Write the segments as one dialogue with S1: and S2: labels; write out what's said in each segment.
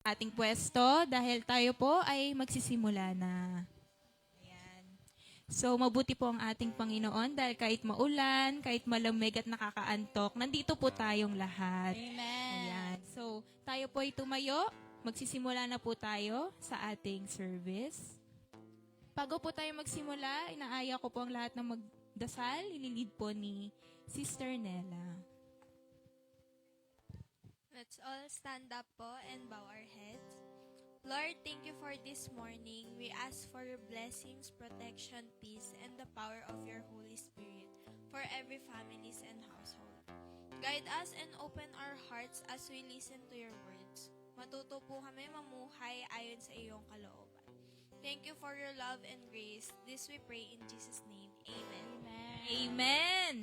S1: ating pwesto dahil tayo po ay magsisimula na. Ayan. So, mabuti po ang ating Panginoon dahil kahit maulan, kahit malamig at nakakaantok, nandito po tayong lahat.
S2: Amen.
S1: Ayan. So, tayo po ay tumayo. Magsisimula na po tayo sa ating service. Bago po tayo magsimula, inaaya ko po ang lahat ng magdasal. Ililid po ni Sister Nella.
S3: Let's all stand up po and bow our heads. Lord, thank you for this morning. We ask for your blessings, protection, peace, and the power of your Holy Spirit for every families and household. Guide us and open our hearts as we listen to your words. Matuto po kami mamuhay ayon sa iyong kalooban. Thank you for your love and grace. This we pray in Jesus' name. Amen.
S1: Amen!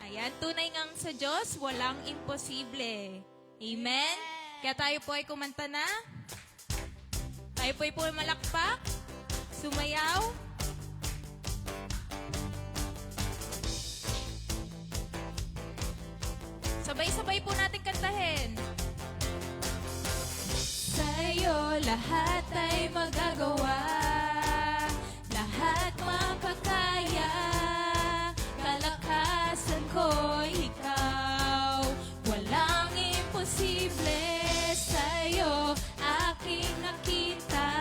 S1: Ayan, tunay ngang sa Diyos, walang imposible. Amen? Kaya tayo po ay kumanta na. Tayo po ay malakpak, sumayaw. Sabay-sabay po natin kantahin. Sa'yo lahat ay magagawa, lahat mapakaya, kalakasan ko'y ikaw, walang imposible sa'yo aking nakita,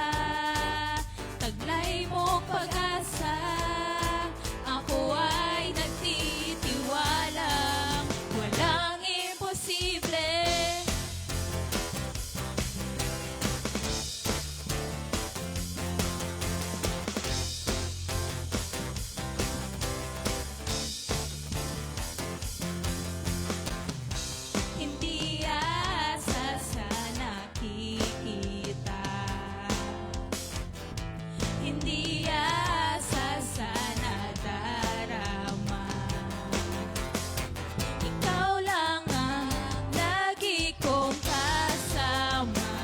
S1: taglay mo pag-asa, ako ay nagtitiwala, walang imposible. Hindi asa sa nakikita, hindi asa sa nadarama. Ikaw lang ang lagi kong kasama.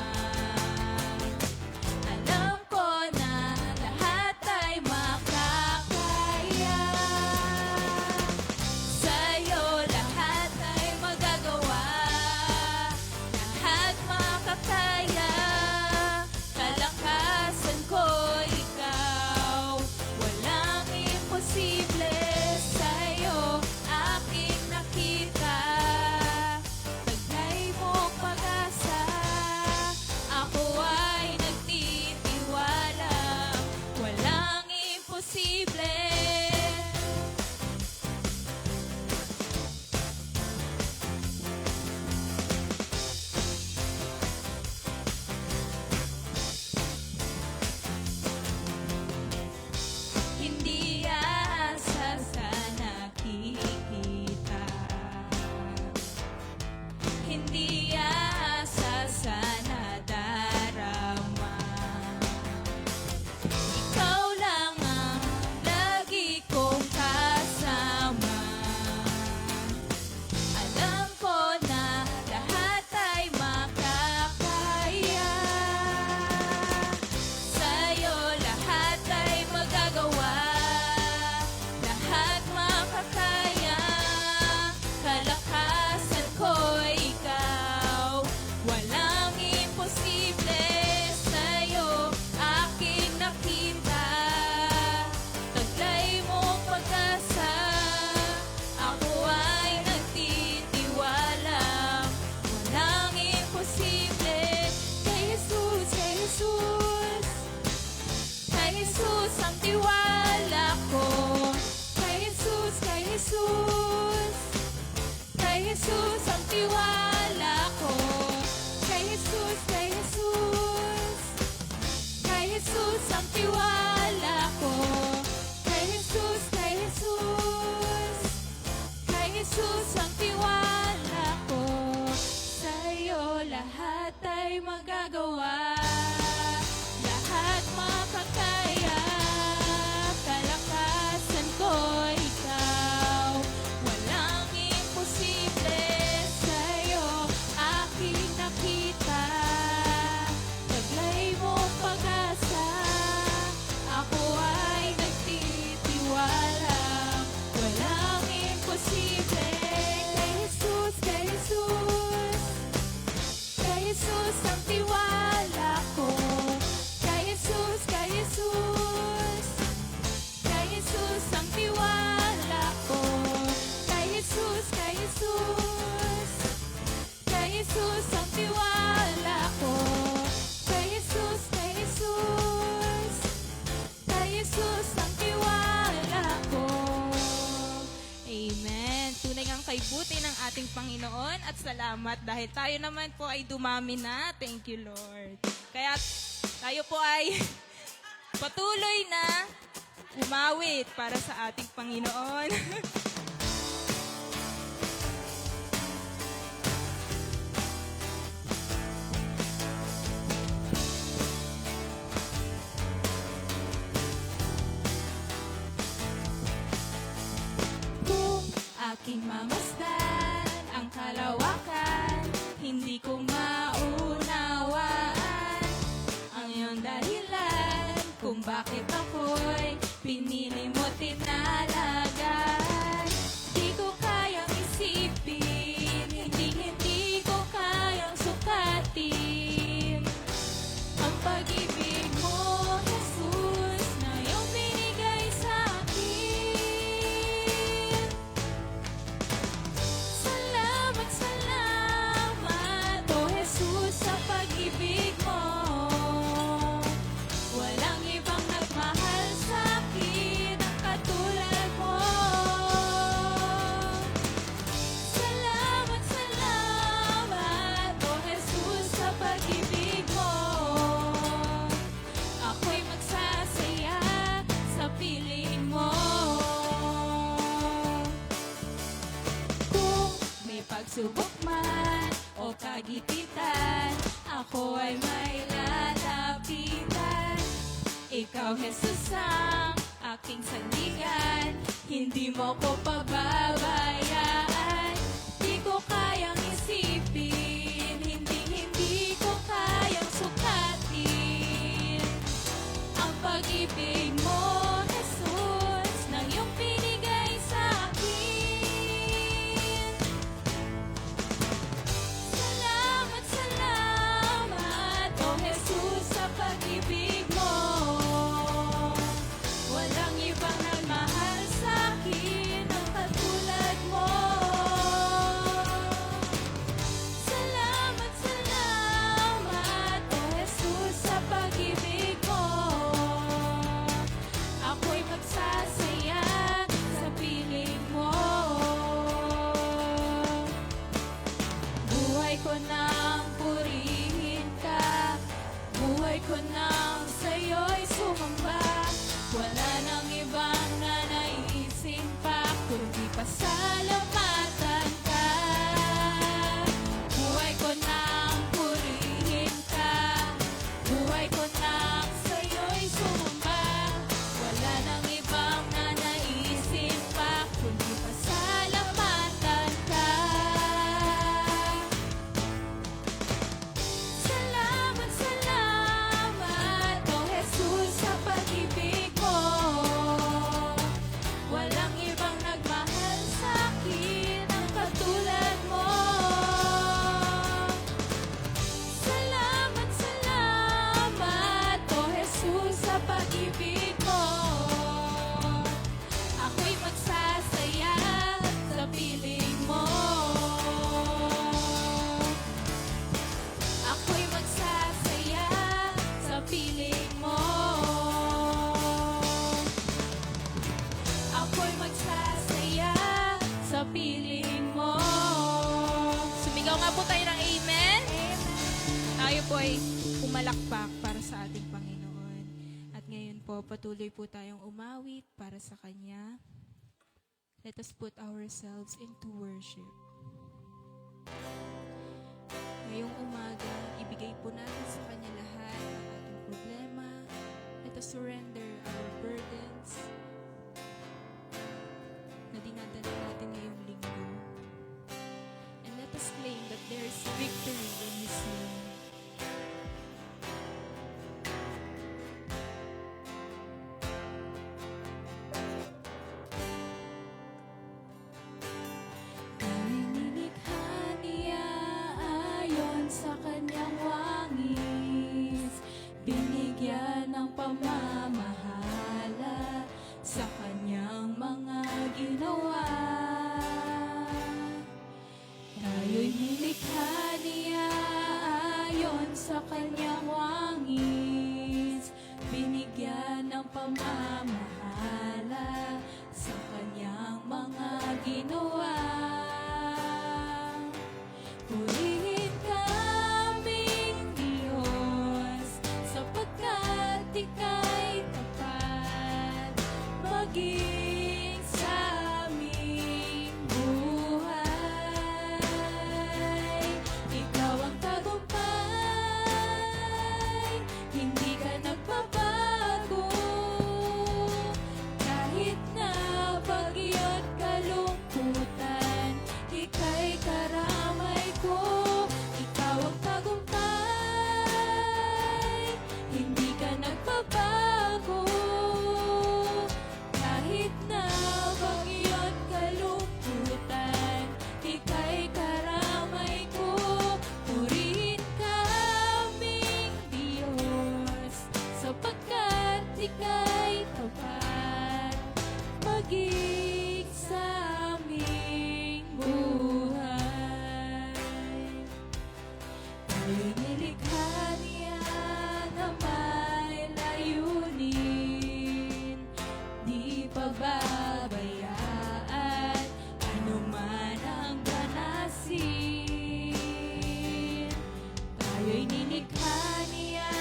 S1: Alam ko na lahat ay makakaya. Sa'yo lahat ay magagawa, lahat makakaya, kalakasan ko ikaw, walang imposible sa'yo aking nakita, taglay mo pag-asa, ako ay nagtitiwala, walang imposible. Hindi asa sa nakikita, hindi asa sa nadarama. Ikaw lang ang lagi kong kasama. Alam ko na lahat ay makakaya. Sa'yo lahat ay magagawa, lahat makakaya, kalakasan ko ikaw, walang imposible sa'yo aking nakita, taglay mo pag-asa, ako ay nagtitiwala, walang imposible. Kay Jesus, kay Jesus, kay Jesus ang tiwala ko. Kay Jesus, kay Jesus, kay Jesus ang tiwala ko. Kay Jesus, kay Jesus, kay Jesus ang tiwala ko. Kay Jesus, kay Jesus, kay Jesus ang tiwala ko. Sa'yo lahat ay magagawa, lahat makakaya, kalakasan ko ikaw, walang imposible sa'yo aking nakita, taglay mo pag-asa, ako ay nagtitiwala, walang imposible. Kay Jesus, kay Jesus, kay Jesus ang tiwala Jesus ang tiwala ko. Kay Jesus, kay Jesus, kay Jesus ang tiwala ko. Amen. Tunay ngang kay buti ng ating Panginoon at salamat dahil tayo naman po ay dumami na. Thank you, Lord. Kaya tayo po ay patuloy na umawit para sa ating Panginoon. Kung aking mamasdan ang kalawakan, hindi ko maunawaan ang iyong dahilan kung bakit ako'y pinili mo tinalagaan. Di ko kayang isipin, hindi ko kayang sukatin ang pag-ibig mo, Jesus, na iyong binigay sa akin. Salamat, salamat, O Jesus, sa pag-ibig mo. Walang ibang nagmahal sa akin ang katulad mo. Salamat, salamat, O Jesus, sa pag-ibig mo. Ako'y magsasaya sa piling mo. Kung may pagsubok man o kagipitan, ako ay may lalapitan. Ikaw, Jesus, ang aking sandigan, hindi mo ko pababayaan. Di ko kayang isipin, hindi ko kayang sukatin ang pag-ibig mo, Jesus, nang iyong binigay sa akin. Salamat, salamat, O Jesus, sa pag-ibig mo. Walang ibang nagmahal sa akin ang katulad mo. Salamat, salamat, O Jesus, sa pag-ibig mo. Ako'y magsasaya sa piling mo. Buhay ko nang purihin ka, buhay ko nang sa'yo'y sumamba. Wala nang ibang nanaisin pa, kundi pasalamatan ka. Buhay ko nang purihin ka, buhay ko nang sa'yo'y sumamba. Wala nang ibang nanaisin pa, kundi pasalamatan ka. Salamat, salamat, O Jesus, sa pag-ibig mo. Walang ibang nagmahal sa akin ang katulad mo. Salamat, salamat, O Jesus, sa pag-ibig mo. Ako'y magsasaya sa piling mo. Ako'y magsasaya sa piling mo. Ako'y magsasaya sa piling mo. Sumigaw nga po tayo ng amen. Tayo po ay pumalakpak para sa ating Panginoon. At ngayon po, patuloy po tayong umawit para sa Kanya. Let us put ourselves into worship. Ngayong umaga, ibigay po natin sa Kanya lahat ng ating problema. Let us surrender our burdens na dinadala natin ngayong linggo. And let us claim that there is victory in His name. Tayo'y nilikha niya ayon sa Kanyang wangis, binigyan ng pamamahala sa Kanyang mga ginawa. Tayo'y nilikha niya sa kanyang wangis, binigyan ng pamamahala sa kanyang mga ginawa. Purihin kaming Diyos, sapagkat ika'y tapat, maging sa aming buhay. Ikaw ang tagumpay, hindi ka nagbabago, kahit na bagyo't kalungkutan, ika'y karamay ko. Ikaw ang tagumpay, hindi ka nagbabago, kahit na bagyo't kalungkutan, ika'y karamay ko. Purihin kaming Diyos, sapagkat ika'y tapat, maging sa aming buhay. Tayo'y nilikha niya na may layunin, di pababayaan anuman ang ganasin. Tayo'y nilikha niya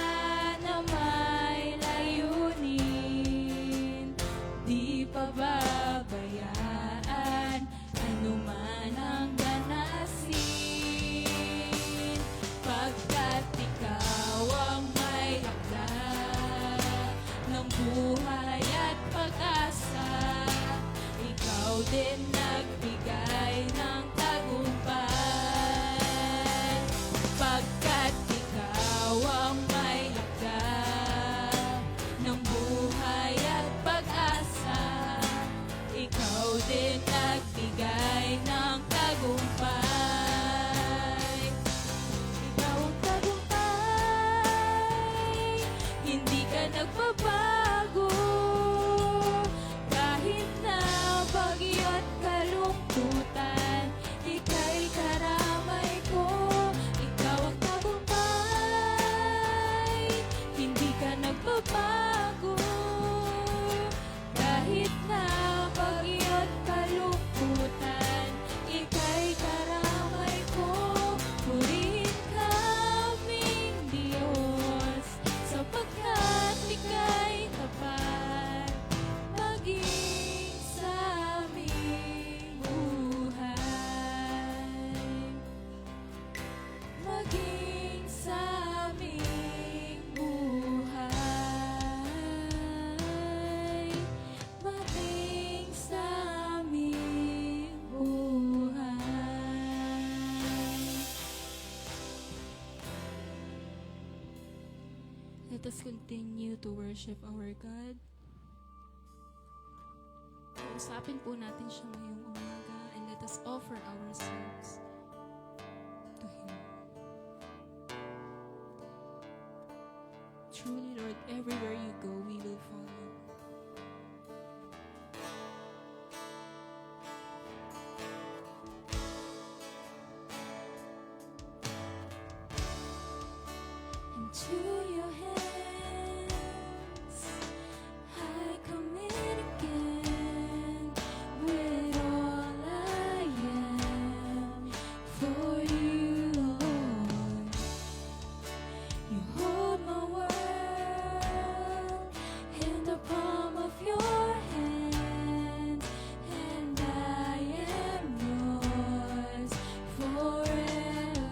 S1: na may layunin, di pababayaan anuman ang ganasin. Pagkat ikaw ang may handa ng buhay at pag-asa, ikaw din nagbigay ng tagumpay. Pagkat ikaw ang may handa ng buhay at pag-asa, ikaw din nagbigay ng tagumpay. Ikaw ang tagumpay, hindi ka nagbabago, kahit na bagyo't kalungkutan, ika'y karamay ko. Ikaw ang tagumpay, hindi ka nagbabago, kahit na bagyo't kalungkutan, ika'y karamay ko. Purihin kaming Diyos, sapagkat ika'y tapat, maging sa aming buhay. Maging sa aming buhay. Maging sa aming buhay. Let us continue to worship our God. Kausapin po natin siya ngayong umaga, and let us offer ourselves to Him. Truly, Lord, everywhere you go, we will follow. Into your hands I commit again, with all I am for you, Lord. You hold my world in the palm of your hand, and I am yours forever.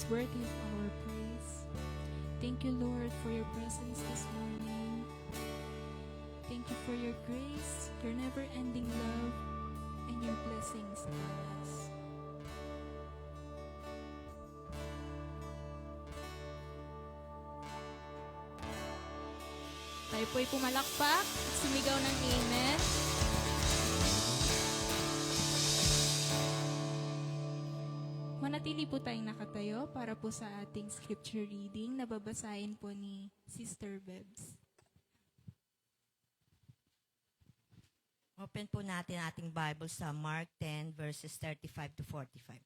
S1: worthy of our praise. Thank you, Lord, for your presence this morning. Thank you for your grace, your never-ending love, and your blessings upon us. Tayo po'y pumalakpak at sumigaw ng Amen. Manatili po tayong nakatayo para po sa ating scripture reading na babasahin po ni Sister Bebs.
S2: Open po natin ating Bible sa Mark 10, verses 35 to 45.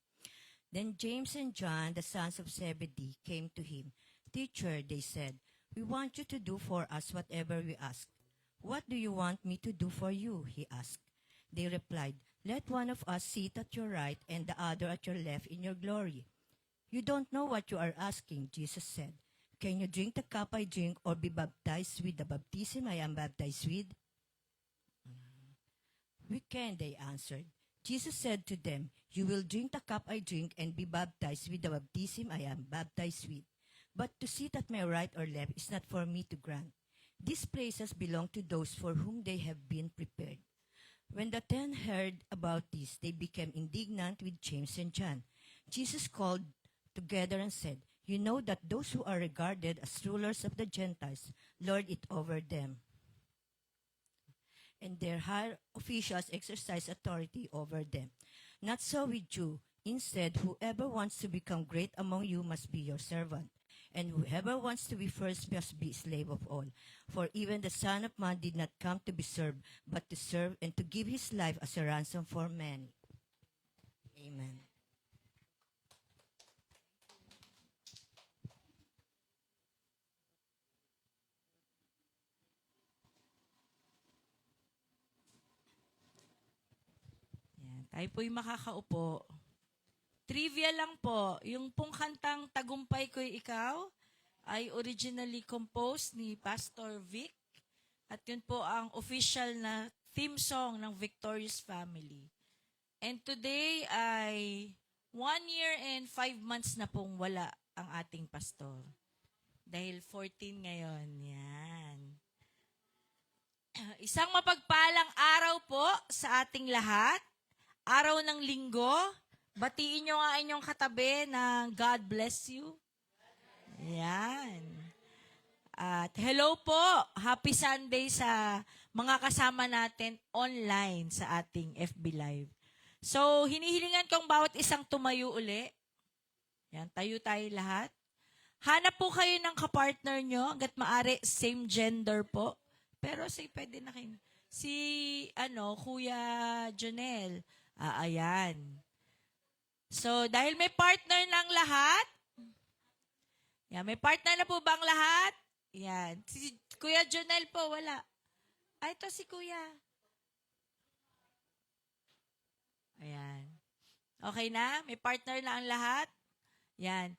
S2: Then James and John, the sons of Zebedee, came to him. Teacher, they said, we want you to do for us whatever we ask. What do you want me to do for you? He asked. They replied, let one of us sit at your right and the other at your left in your glory. You don't know what you are asking, Jesus said. Can you drink the cup I drink or be baptized with the baptism I am baptized with? We can, they answered. Jesus said to them, you will drink the cup I drink and be baptized with the baptism I am baptized with. But to sit at my right or left is not for me to grant. These places belong to those for whom they have been prepared. When the 10 heard about this, they became indignant with James and John. Jesus called together and said, you know that those who are regarded as rulers of the Gentiles lord it over them, and their higher officials exercise authority over them. Not so with you. Instead, whoever wants to become great among you must be your servant, and whoever wants to be first must be slave of all. For even the Son of Man did not come to be served, but to serve and to give his life as a ransom for many. Amen.
S4: Yan. Tayo po'y makakaupo. Trivia lang po, yung pong kantang Tagumpay Ko'y Ikaw ay originally composed ni Pastor Vic at yun po ang official na theme song ng Victorious Family. And today ay 1 year and 5 months na pong wala ang ating pastor. Dahil 14 ngayon. Yan. Isang mapagpalang araw po sa ating lahat. Araw ng linggo. Batiin nyo nga inyong katabi ng God bless you. Yan. At hello po. Happy Sunday sa mga kasama natin online sa ating FB Live. So, hinihilingan kong bawat isang tumayo uli. Yan, tayo tayo lahat. Hanap po kayo ng kapartner nyo, hanggat maaari, same gender po. Pero pwede na kayo. Kuya Jonel. Ayan. So, dahil may partner ng lahat, yan, may partner na po bang lahat? Yan. Si Kuya Jonel po, wala. Ito si Kuya. Ayan. Okay na? May partner na ang lahat? Yan.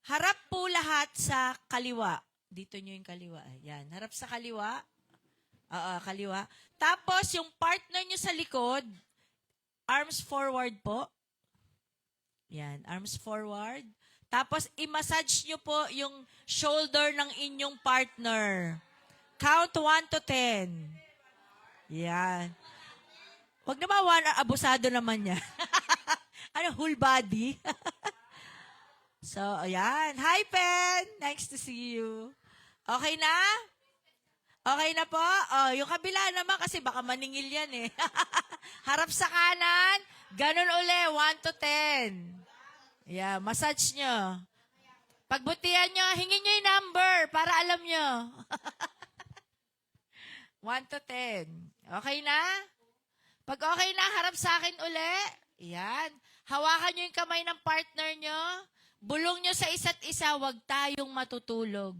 S4: Harap po lahat sa kaliwa. Dito nyo yung kaliwa. Yan. Harap sa kaliwa. Kaliwa. Tapos, yung partner nyo sa likod, arms forward po. Yan. Arms forward. Tapos, i-massage nyo po yung shoulder ng inyong partner. Count 1 to 10. Yan. Huwag naman, abusado naman niya. Whole body. So, ayan. Hi, Pen! Nice to see you. Okay na? Okay na po? Yung kabila naman kasi baka maningil yan eh. Harap sa kanan. Ganun uli. 1 to 10. Yeah, massage nyo. Pagbutihan nyo, hingin nyo yung number para alam nyo. 1 to 10. Okay na? Pag okay na, harap sa akin uli. Yan. Hawakan nyo yung kamay ng partner nyo. Bulong nyo sa isa't isa, huwag tayong matutulog.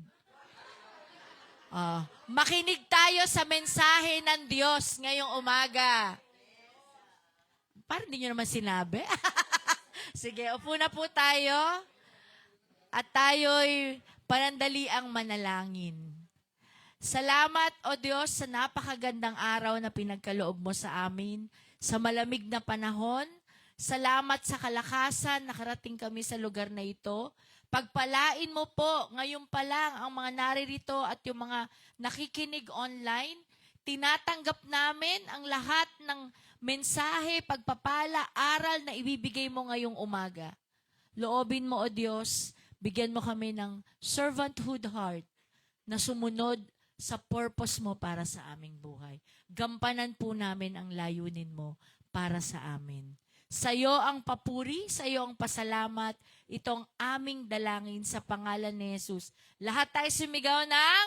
S4: Makinig tayo sa mensahe ng Diyos ngayong umaga. Parang hindi nyo naman sinabi. Sige, upo na po tayo. At tayo'y panandaliang manalangin. Salamat, O Diyos, sa napakagandang araw na pinagkaloob mo sa amin, sa malamig na panahon, Salamat sa kalakasan, nakarating kami sa lugar na ito. Pagpalain mo po, ngayon pa lang, ang mga naririto at yung mga nakikinig online, tinatanggap namin ang lahat ng mensahe, pagpapala, aral na ibibigay mo ngayong umaga. Loobin mo, O Diyos, bigyan mo kami ng servanthood heart na sumunod sa purpose mo para sa aming buhay. Gampanan po namin ang layunin mo para sa amin. Sa iyo ang papuri, sa iyo ang pasalamat, itong aming dalangin sa pangalan ni Jesus. Lahat tayo sumigaw ng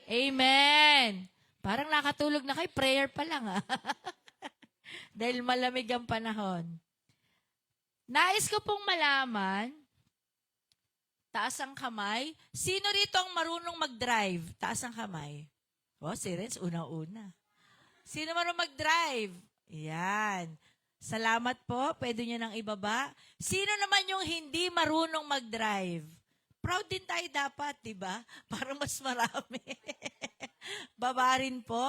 S4: Amen. Parang nakatulog na kay prayer pa lang Dahil malamig ang panahon. Nais ko pong malaman, taas ang kamay. Sino rito ang marunong mag-drive? Taas ang kamay. Oh, si Renz, una-una. Sino marunong mag-drive? Yan. Salamat po. Pwede nyo nang ibaba. Sino naman yung hindi marunong mag-drive? Proud din tayo dapat, di ba? Para mas marami. Baba rin po.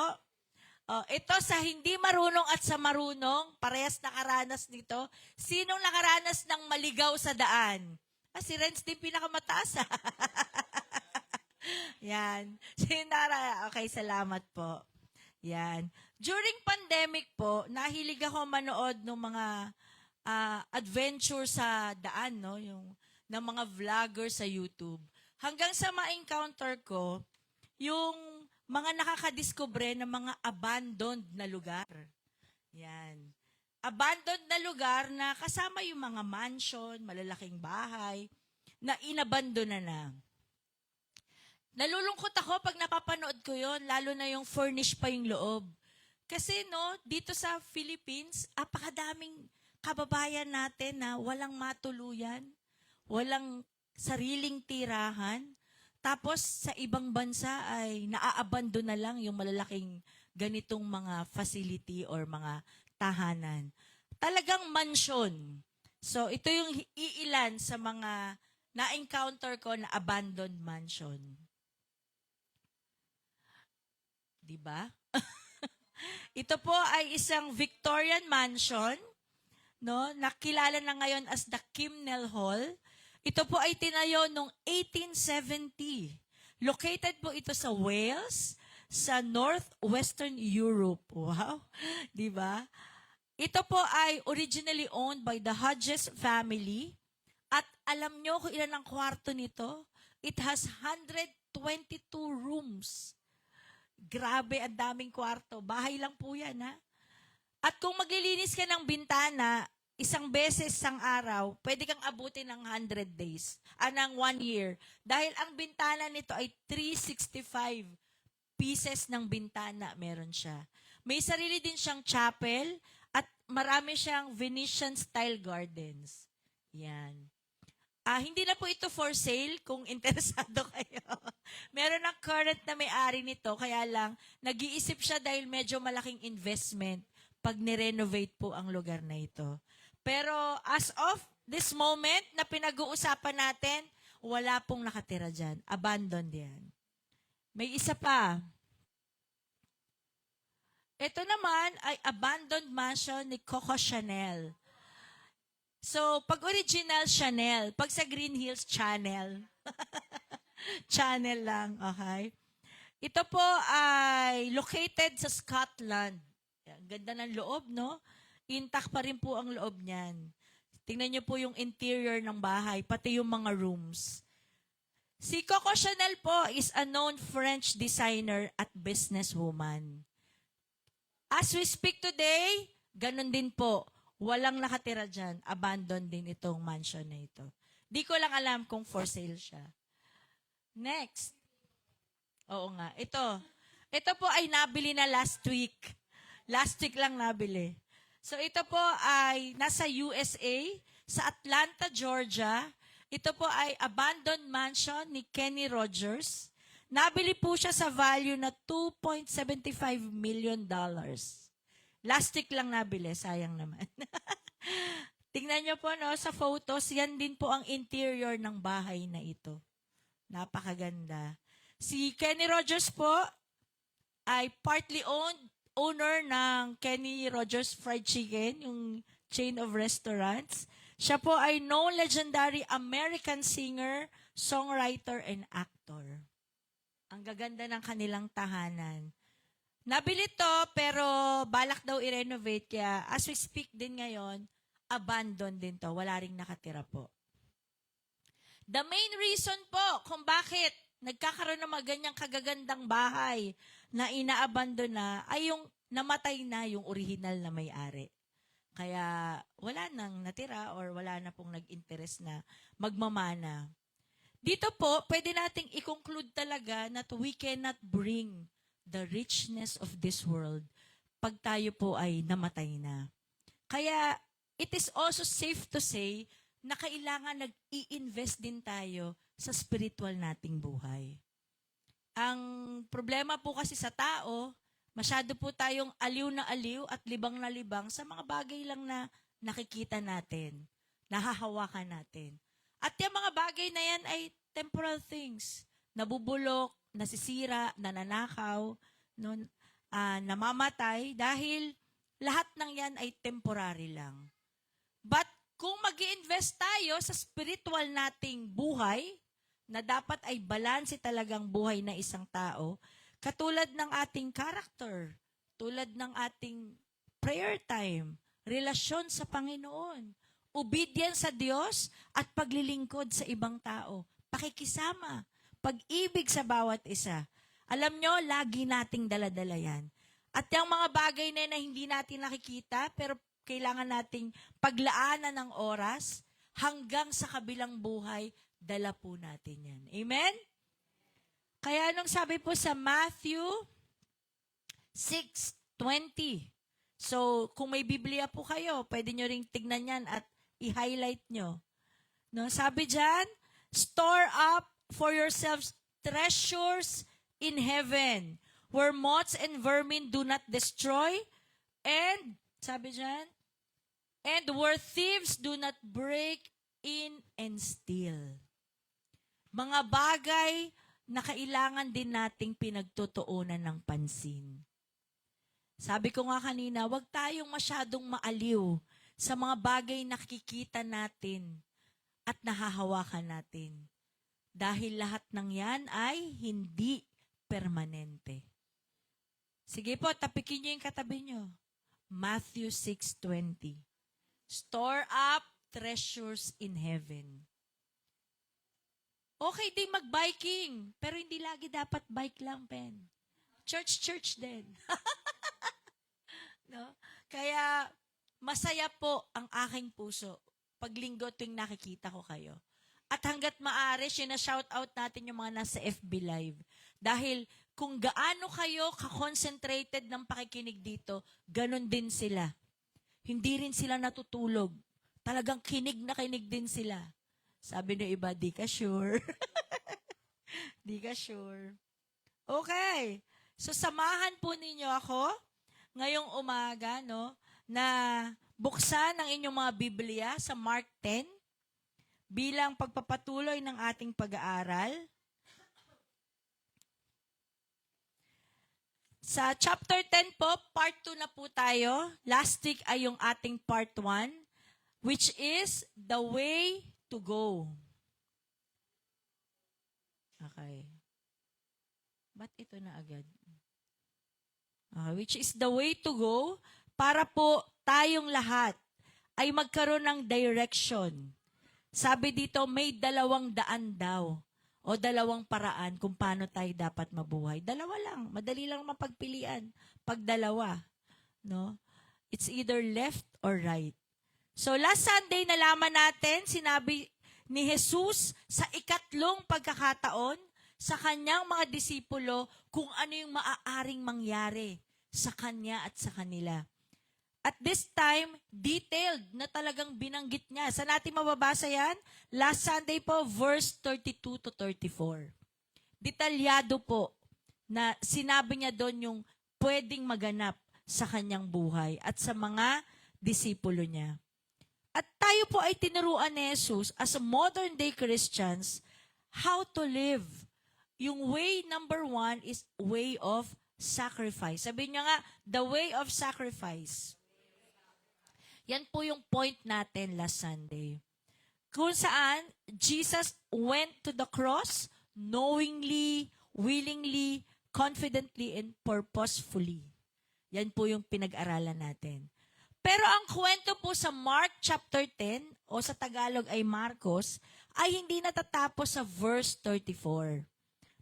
S4: Oh, ito sa hindi marunong at sa marunong, parehas nakaranas nito. Sinong nakaranas ng maligaw sa daan? Si Renz din pinakamataas. Yan. Sinara. Okay, salamat po. Yan. During pandemic po, nahilig ako manood ng mga adventure sa daan, no? Yung ng mga vlogger sa YouTube. Hanggang sa ma-encounter ko, yung mga nakakadiskubre ng mga abandoned na lugar. Yan. Abandoned na lugar na kasama yung mga mansion, malalaking bahay, na inabandona na. Nalulungkot ako pag napapanood ko yon, lalo na yung furnished pa yung loob. Kasi dito sa Philippines, apakadaming kababayan natin na walang matuluyan, walang sariling tirahan. Tapos sa ibang bansa ay naaabandon na lang yung malalaking ganitong mga facility or mga tahanan. Talagang mansion. So ito yung iilan sa mga na-encounter ko na abandoned mansion. Diba? Ito po ay isang Victorian mansion, no? Nakilala na ngayon as the Kimnel Hall. Ito po ay tinayo noong 1870. Located po ito sa Wales, sa northwestern Europe. Wow! Di ba? Ito po ay originally owned by the Hodges family. At alam nyo kung ilan ang kwarto nito? It has 122 rooms. Grabe, ang daming kwarto. Bahay lang po yan, ha? At kung maglilinis ka ng bintana, isang beses sang araw, pwede kang abutin ng 100 days, ng 1 year. Dahil ang bintana nito ay 365 pieces ng bintana meron siya. May sarili din siyang chapel at marami siyang Venetian-style gardens. Yan. Hindi na po ito for sale kung interesado kayo. Meron ng current na may-ari nito, kaya lang nag-iisip siya dahil medyo malaking investment pag nirenovate po ang lugar na ito. Pero as of this moment na pinag-uusapan natin, wala pong nakatira dyan. Abandoned yan. May isa pa. Ito naman ay abandoned mansion ni Coco Chanel. So, pag original, Chanel. Pag sa Green Hills, Channel. Channel lang, okay? Ito po ay located sa Scotland. Ang ganda ng loob, no? Intact pa rin po ang loob niyan. Tingnan niyo po yung interior ng bahay, pati yung mga rooms. Si Coco Chanel po is a known French designer at businesswoman. As we speak today, ganun din po. Walang nakatira dyan. Abandoned din itong mansion na ito. Di ko lang alam kung for sale siya. Next. Oo nga. Ito po ay nabili na last week. Last week lang nabili. So ito po ay nasa USA, sa Atlanta, Georgia. Ito po ay abandoned mansion ni Kenny Rogers. Nabili po siya sa value na $2.75 million. Last week lang nabili, sayang naman. Tingnan nyo po sa photos, yan din po ang interior ng bahay na ito. Napakaganda. Si Kenny Rogers po ay partly owner ng Kenny Rogers Fried Chicken, yung chain of restaurants. Siya po ay known legendary American singer, songwriter, and actor. Ang gaganda ng kanilang tahanan. Nabili to, pero balak daw i-renovate. Kaya as we speak din ngayon, abandon din to. Wala ring nakatira po. The main reason po kung bakit nagkakaroon ng mga ganyang kagagandang bahay na inaabandon na ay yung namatay na yung original na may-ari. Kaya wala nang natira or wala na pong nag-interest na magmamana. Dito po, pwede nating i-conclude talaga na we cannot bring the richness of this world pag tayo po ay namatay na. Kaya it is also safe to say na kailangan nag-i-invest din tayo sa spiritual nating buhay. Ang problema po kasi sa tao, masyado po tayong aliw na aliw at libang na libang sa mga bagay lang na nakikita natin, nahahawakan natin. At yung mga bagay na yan ay temporal things. Nabubulok, nasisira, nananakaw, no, namamatay dahil lahat ng yan ay temporary lang. But kung mag-i-invest tayo sa spiritual nating buhay, na dapat ay balanse talagang buhay na isang tao, katulad ng ating character, tulad ng ating prayer time, relasyon sa Panginoon, obedience sa Diyos at paglilingkod sa ibang tao, pakikisama, pag-ibig sa bawat isa. Alam nyo, lagi nating daladala yan. At yung mga bagay na hindi natin nakikita, pero kailangan nating paglaanan ng oras hanggang sa kabilang buhay, dala po natin yan. Amen? Kaya anong sabi po sa Matthew 6:20? So, kung may Biblia po kayo, pwede nyo ring tignan yan at i-highlight nyo. No, sabi dyan, store up for yourselves treasures in heaven, where moths and vermin do not destroy, and, sabi dyan, and where thieves do not break in and steal. Mga bagay na kailangan din nating pinagtutuunan ng pansin. Sabi ko nga kanina, huwag tayong masyadong maaliw sa mga bagay na nakikita natin at nahahawakan natin. Dahil lahat ng yan ay hindi permanente. Sige po, tapikin nyo yung katabi nyo. Matthew 6:20. Store up treasures in heaven. Okay din mag-biking, pero hindi lagi dapat bike lang, pen. Church din. No? Kaya, masaya po ang aking puso pag linggo tuwing nakikita ko kayo. At hanggat maaari, shout out natin yung mga nasa FB Live. Dahil kung gaano kayo ka-concentrated ng pakikinig dito, ganun din sila. Hindi rin sila natutulog. Talagang kinig na kinig din sila. Sabi ng iba, di ka sure. Di ka sure. Okay. So, samahan po ninyo ako ngayong umaga, no, na buksan ang inyong mga Biblia sa Mark 10 bilang pagpapatuloy ng ating pag-aaral. Sa chapter 10 po, part 2 na po tayo. Last week ay yung ating part 1, which is the way to go. Okay. Ba't ito na agad? Okay, which is the way to go para po tayong lahat ay magkaroon ng direction. Sabi dito, may 200 daw o 2 paraan kung paano tayo dapat mabuhay. 2 lang. Madali lang mapagpilian. Pag 2, no? It's either left or right. So last Sunday, nalaman natin, sinabi ni Jesus sa ikatlong pagkakataon sa kanyang mga disipulo kung ano yung maaaring mangyari sa kanya at sa kanila. At this time, detailed na talagang binanggit niya. Saan natin mababasa yan? Last Sunday po, verse 32 to 34. Detalyado po na sinabi niya doon yung pwedeng maganap sa kanyang buhay at sa mga disipulo niya. At tayo po ay tinuruan ni Jesus as a modern day Christians how to live. Yung way number 1 is way of sacrifice. Sabihin niyo nga, the way of sacrifice. Yan po yung point natin last Sunday. Kung saan, Jesus went to the cross knowingly, willingly, confidently, and purposefully. Yan po yung pinag-aralan natin. Pero ang kwento po sa Mark chapter 10, o sa Tagalog ay Marcos, ay hindi natatapos sa verse 34.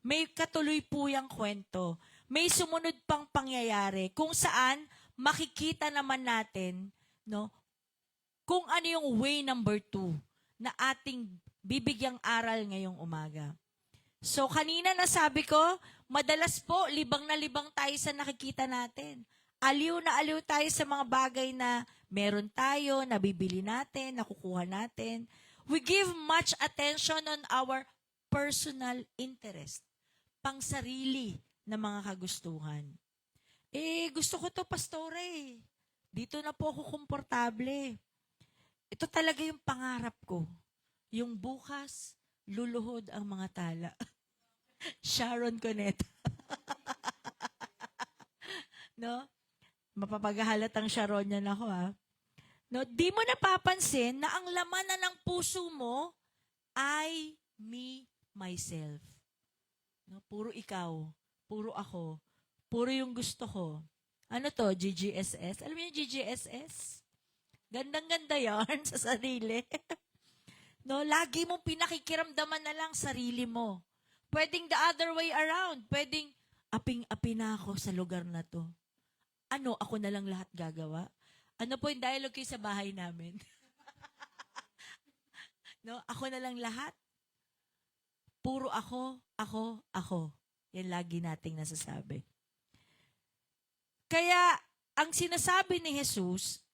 S4: May katuloy po yung kwento. May sumunod pang pangyayari kung saan makikita naman natin, no, kung ano yung way number 2 na ating bibigyang aral ngayong umaga. So, kanina nasabi ko, madalas po, libang na libang tayo sa nakikita natin. Aliw na aliw tayo sa mga bagay na meron tayo, nabibili natin, nakukuha natin. We give much attention on our personal interest, pangsarili na mga kagustuhan. Gusto ko to, pastore. Dito na po ako komportable. Ito talaga yung pangarap ko. Yung bukas, luluhod ang mga tala. Sharon Cuneta. No? Mapapaghalatang Sharon yan ako, ha? No, di mo napapansin na ang laman na ng puso mo ay me, myself. No, puro ikaw, puro ako, puro yung gusto ko. Ano to, GGSS? Alam mo yung GGSS? Gandang-ganda yan sa sarili. No, lagi mong pinakikiramdaman na lang sarili mo. Pwedeng the other way around. Pwedeng, aping-api na ako sa lugar na to. Ano, ako na lang lahat gagawa? Ano po yung dialogue kayo sa bahay namin? No, ako na lang lahat. Puro ako, ako, ako. Yan lagi nating nasasabi. Kaya, ang sinasabi ni Jesus,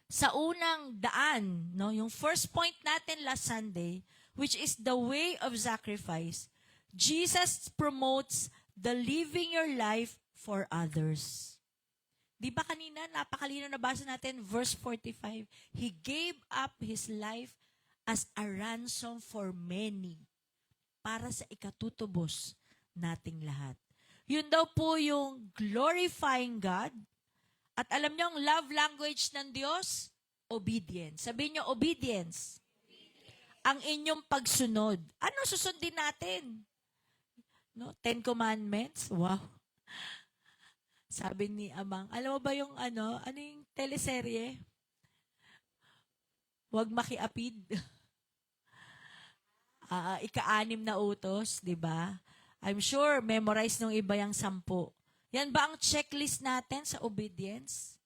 S4: sa unang daan, no, yung first point natin last Sunday, which is the way of sacrifice, Jesus promotes the living your life for others. Di ba kanina, napakalino nabasa natin, verse 45, He gave up His life as a ransom for many para sa ikatutubos nating lahat. Yun daw po yung glorifying God. At alam niyo, ang love language ng Diyos, obedience. Sabihin niyo, obedience. Ang inyong pagsunod. Ano susundin natin? No? 10 Commandments? Wow. Sabi ni Amang, alam mo ba yung ano yung teleserye? Huwag makiapid. Ika-6 na utos, di ba? I'm sure, memorize nung iba yung 10. Yan ba ang checklist natin sa obedience?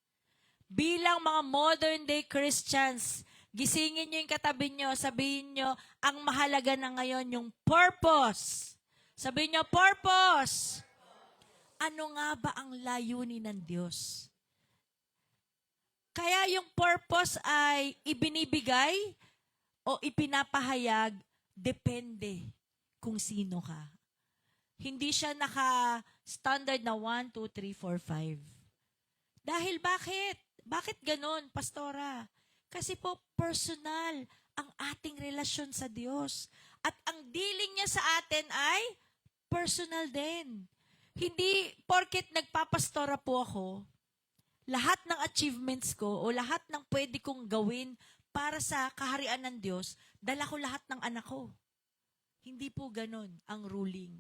S4: Bilang mga modern day Christians, gisingin nyo yung katabi nyo, sabihin nyo, ang mahalaga na ngayon yung purpose. Sabihin nyo, purpose. Ano nga ba ang layunin ng Diyos? Kaya yung purpose ay ibinibigay o ipinapahayag, depende kung sino ka. Hindi siya naka-standard na 1, 2, 3, 4, 5. Dahil bakit? Bakit ganon, Pastora? Kasi po personal ang ating relasyon sa Diyos. At ang dealing niya sa atin ay personal din. Hindi porket nagpapastora po ako, lahat ng achievements ko o lahat ng pwede kong gawin para sa kaharian ng Diyos, dala ko lahat ng anak ko. Hindi po ganon ang ruling.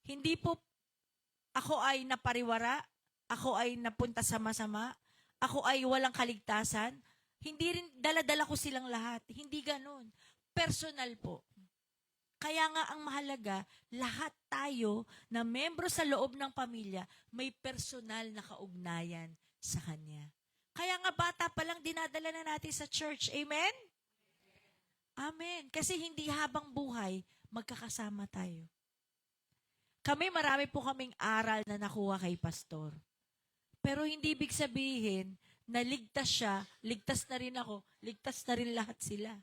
S4: Hindi po ako ay napariwara, ako ay napunta sa masama, ako ay walang kaligtasan. Hindi rin dala-dala ko silang lahat. Hindi ganon. Personal po. Kaya nga ang mahalaga, lahat tayo na membro sa loob ng pamilya, may personal na kaugnayan sa Kanya. Kaya nga bata pa lang dinadala na natin sa church. Amen? Amen. Kasi hindi habang buhay, magkakasama tayo. Kami, marami po kaming aral na nakuha kay Pastor. Pero hindi ibig sabihin na ligtas siya, ligtas na rin ako, ligtas na rin lahat sila.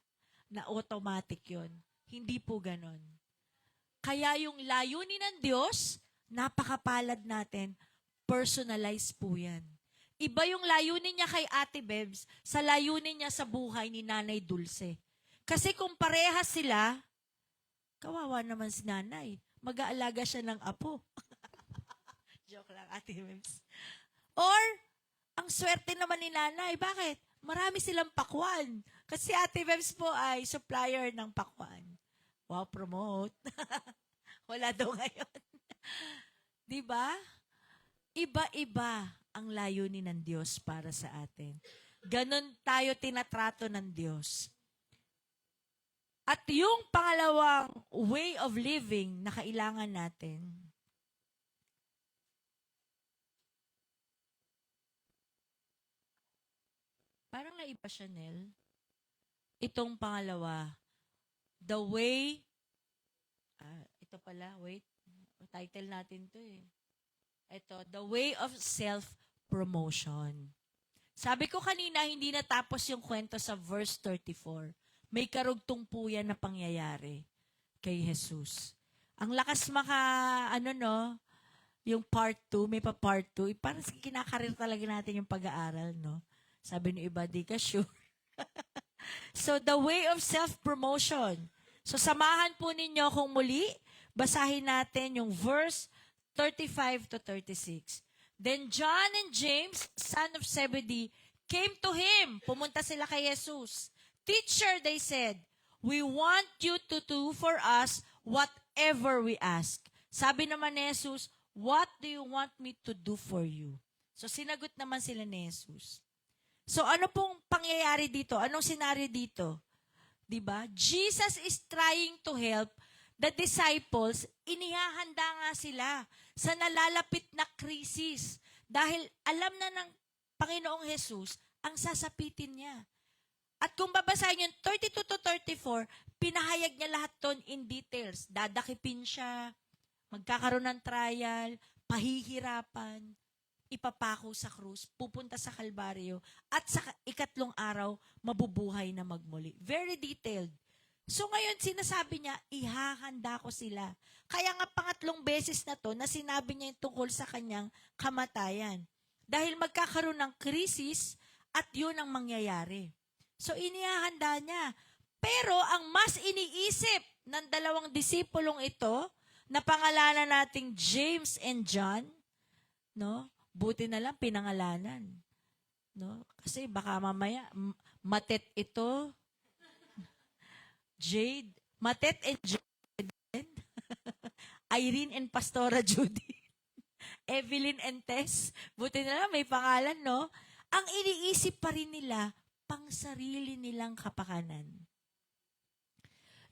S4: Na automatic yon. Hindi po ganon. Kaya yung layunin ng Diyos, napakapalad natin, personalized po yan. Iba yung layunin niya kay Ate Bebs sa layunin niya sa buhay ni Nanay Dulce. Kasi kung parehas sila, kawawa naman si Nanay. Mag-aalaga siya ng apo. Joke lang, Ate Bebs. Or, Ang swerte naman ni nanay. Bakit? Marami silang pakwan. Kasi Ate Bebs po ay supplier ng pakwan. Wow, promote. Wala daw ngayon. Di ba? Iba-iba ang layunin ng Diyos para sa atin. Ganon tayo tinatrato ng Diyos. At yung pangalawang way of living na kailangan natin, parang naiba siya, Nel. Itong pangalawa, the way, ito pala, wait, title natin to eh. Ito, the way of self-promotion. Sabi ko kanina, hindi natapos yung kwento sa verse 34. May karugtong po yan na pangyayari kay Jesus. Ang lakas yung part 2, may pa part 2, parang kinakarir talaga natin yung pag-aaral, no? Sabi ng iba, di ka sure. So, the way of self-promotion. So, samahan po ninyo kung muli, basahin natin yung verse 35 to 36. Then John and James, son of Zebedee, came to him. Pumunta sila kay Jesus. Teacher, they said, we want you to do for us whatever we ask. Sabi naman ni Jesus, what do you want me to do for you? So, sinagot naman sila ni Jesus. So, ano pong pangyayari dito? Anong senaryo dito? Diba? Jesus is trying to help the disciples. Inihahanda nga sila sa nalalapit na krisis. Dahil alam na ng Panginoong Jesus ang sasapitin niya. At kung babasahin yung 32 to 34, pinahayag niya lahat ton in details. Dadakipin siya, magkakaroon ng trial, pahihirapan, ipapako sa krus, pupunta sa Kalbaryo, at sa ikatlong araw, mabubuhay na magmuli. Very detailed. So ngayon, sinasabi niya, ihahanda ko sila. Kaya nga pangatlong beses na to, na sinabi niya yung tungkol sa kanyang kamatayan. Dahil magkakaroon ng krisis, at yun ang mangyayari. So inihahanda niya. Pero ang mas iniisip ng dalawang disipulong ito, na pangalanan nating James and John, no? Buti na lang pinangalanan. No? Kasi baka mamaya, Matet ito, Jade, Matet and Jade, Irene and Pastora Judy, Evelyn and Tess, buti na lang may pangalan, no? Ang iniisip pa rin nila, pang sarili nilang kapakanan.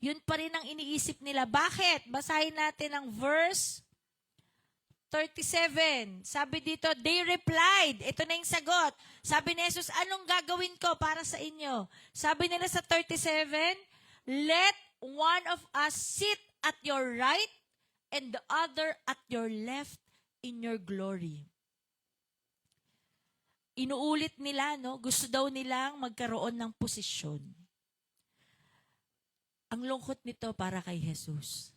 S4: Yun pa rin ang iniisip nila. Bakit? Basahin natin ang verse 37. Sabi dito, they replied. Ito na yung sagot. Sabi ni Jesus, anong gagawin ko para sa inyo? Sabi nila sa 37, let one of us sit at your right and the other at your left in your glory. Inuulit nila, no? Gusto daw nilang magkaroon ng posisyon. Ang lungkot nito para kay Jesus.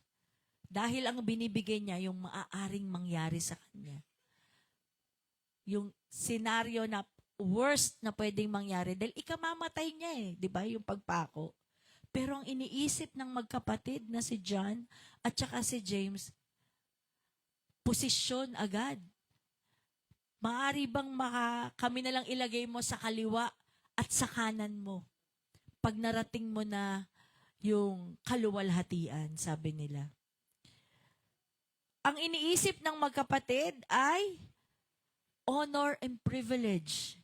S4: Dahil ang binibigay niya yung maaaring mangyari sa kanya. Yung senaryo na worst na pwedeng mangyari. Dahil ikamamatay niya eh. Di ba? Yung pagpako. Pero ang iniisip ng magkapatid na si John at saka si James, posisyon agad. Maaari bang kami na lang ilagay mo sa kaliwa at sa kanan mo? Pag narating mo na yung kaluwalhatian, sabi nila. Ang iniisip ng magkapatid ay honor and privilege.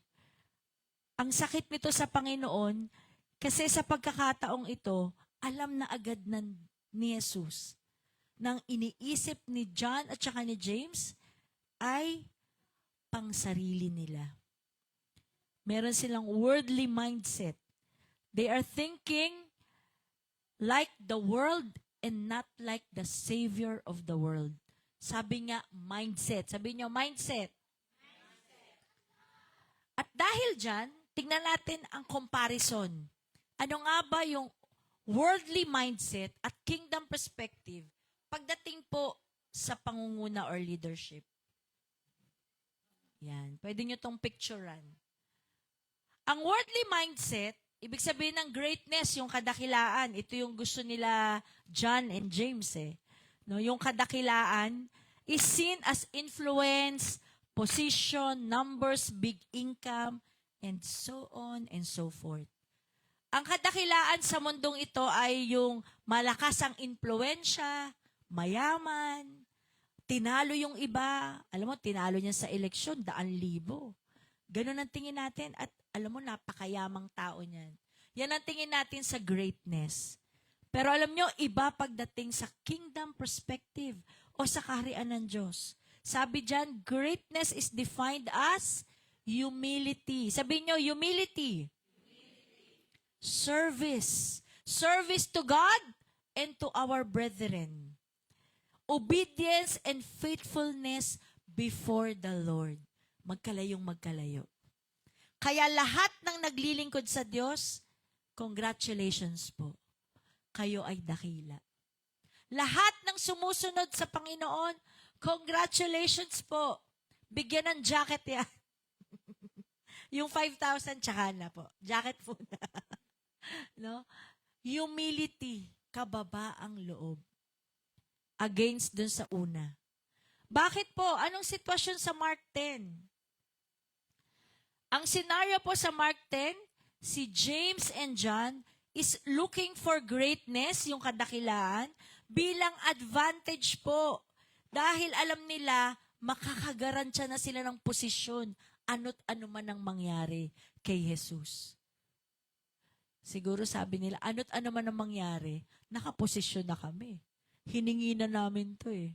S4: Ang sakit nito sa Panginoon, kasi sa pagkakataong ito, alam na agad ni Jesus nang iniisip ni John at saka ni James ay pangsarili nila. Meron silang worldly mindset. They are thinking like the world and not like the Savior of the world. Sabi nga, mindset. Sabi niyo, mindset. At dahil dyan, tingnan natin ang comparison. Ano nga ba yung worldly mindset at kingdom perspective pagdating po sa pangunguna or leadership? Yan. Pwede nyo tong picturean. Ang worldly mindset, ibig sabihin ng greatness, yung kadakilaan. Ito yung gusto nila John and James eh. No, yung kadakilaan is seen as influence, position, numbers, big income, and so on and so forth. Ang kadakilaan sa mundong ito ay yung malakas ang impluensya, mayaman, tinalo yung iba. Alam mo, tinalo niya sa eleksyon, 100,000. Ganun ang tingin natin at alam mo, napakayamang tao niyan. Yan ang tingin natin sa greatness. Pero alam nyo, iba pagdating sa kingdom perspective o sa kaharian ng Diyos. Sabi dyan, greatness is defined as humility. Sabi nyo, humility. Service. Service to God and to our brethren. Obedience and faithfulness before the Lord. Magkalayong magkalayo. Kaya lahat ng naglilingkod sa Diyos, congratulations po. Kayo ay dakila. Lahat ng sumusunod sa Panginoon, congratulations po. Bigyan ng jacket yan. Yung 5,000, tsaka na po. Jacket po na. No? Humility, kababaang loob. Against dun sa una. Bakit po? Anong sitwasyon sa Mark 10? Ang scenario po sa Mark 10, si James and John is looking for greatness, yung kadakilaan, bilang advantage po. Dahil alam nila, makakagaransya na sila ng posisyon, ano't ano man ang mangyari kay Jesus. Siguro sabi nila, ano't ano man ang mangyari, nakaposisyon na kami. Hiningi na namin to eh.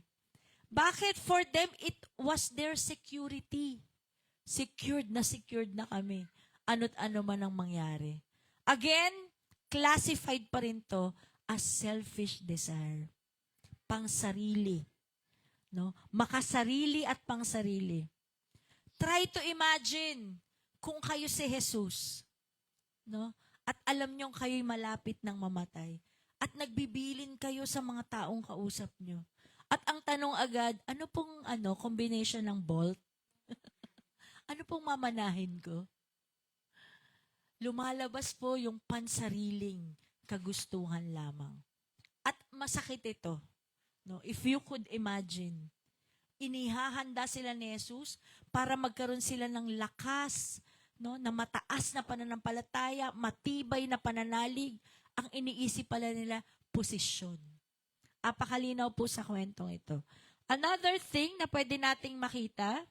S4: Bakit? For them, it was their security. Secured na kami. Ano't ano man ang mangyari. Again, classified pa rin to as selfish desire. Pangsarili. No? Makasarili at pangsarili. Try to imagine kung kayo si Jesus. No? At alam niyong kayo'y malapit ng mamatay. At nagbibilin kayo sa mga taong kausap niyo. At ang tanong agad, ano pong combination ng Bolt? Ano pong mamanahin ko? Lumalabas po yung pansariling kagustuhan lamang. At masakit ito. No? If you could imagine, inihahanda sila ni Jesus para magkaroon sila ng lakas, no, na mataas na pananampalataya, matibay na pananalig. Ang iniisip pala nila, posisyon. Apakalinaw po sa kwentong ito. Another thing na pwede nating makita,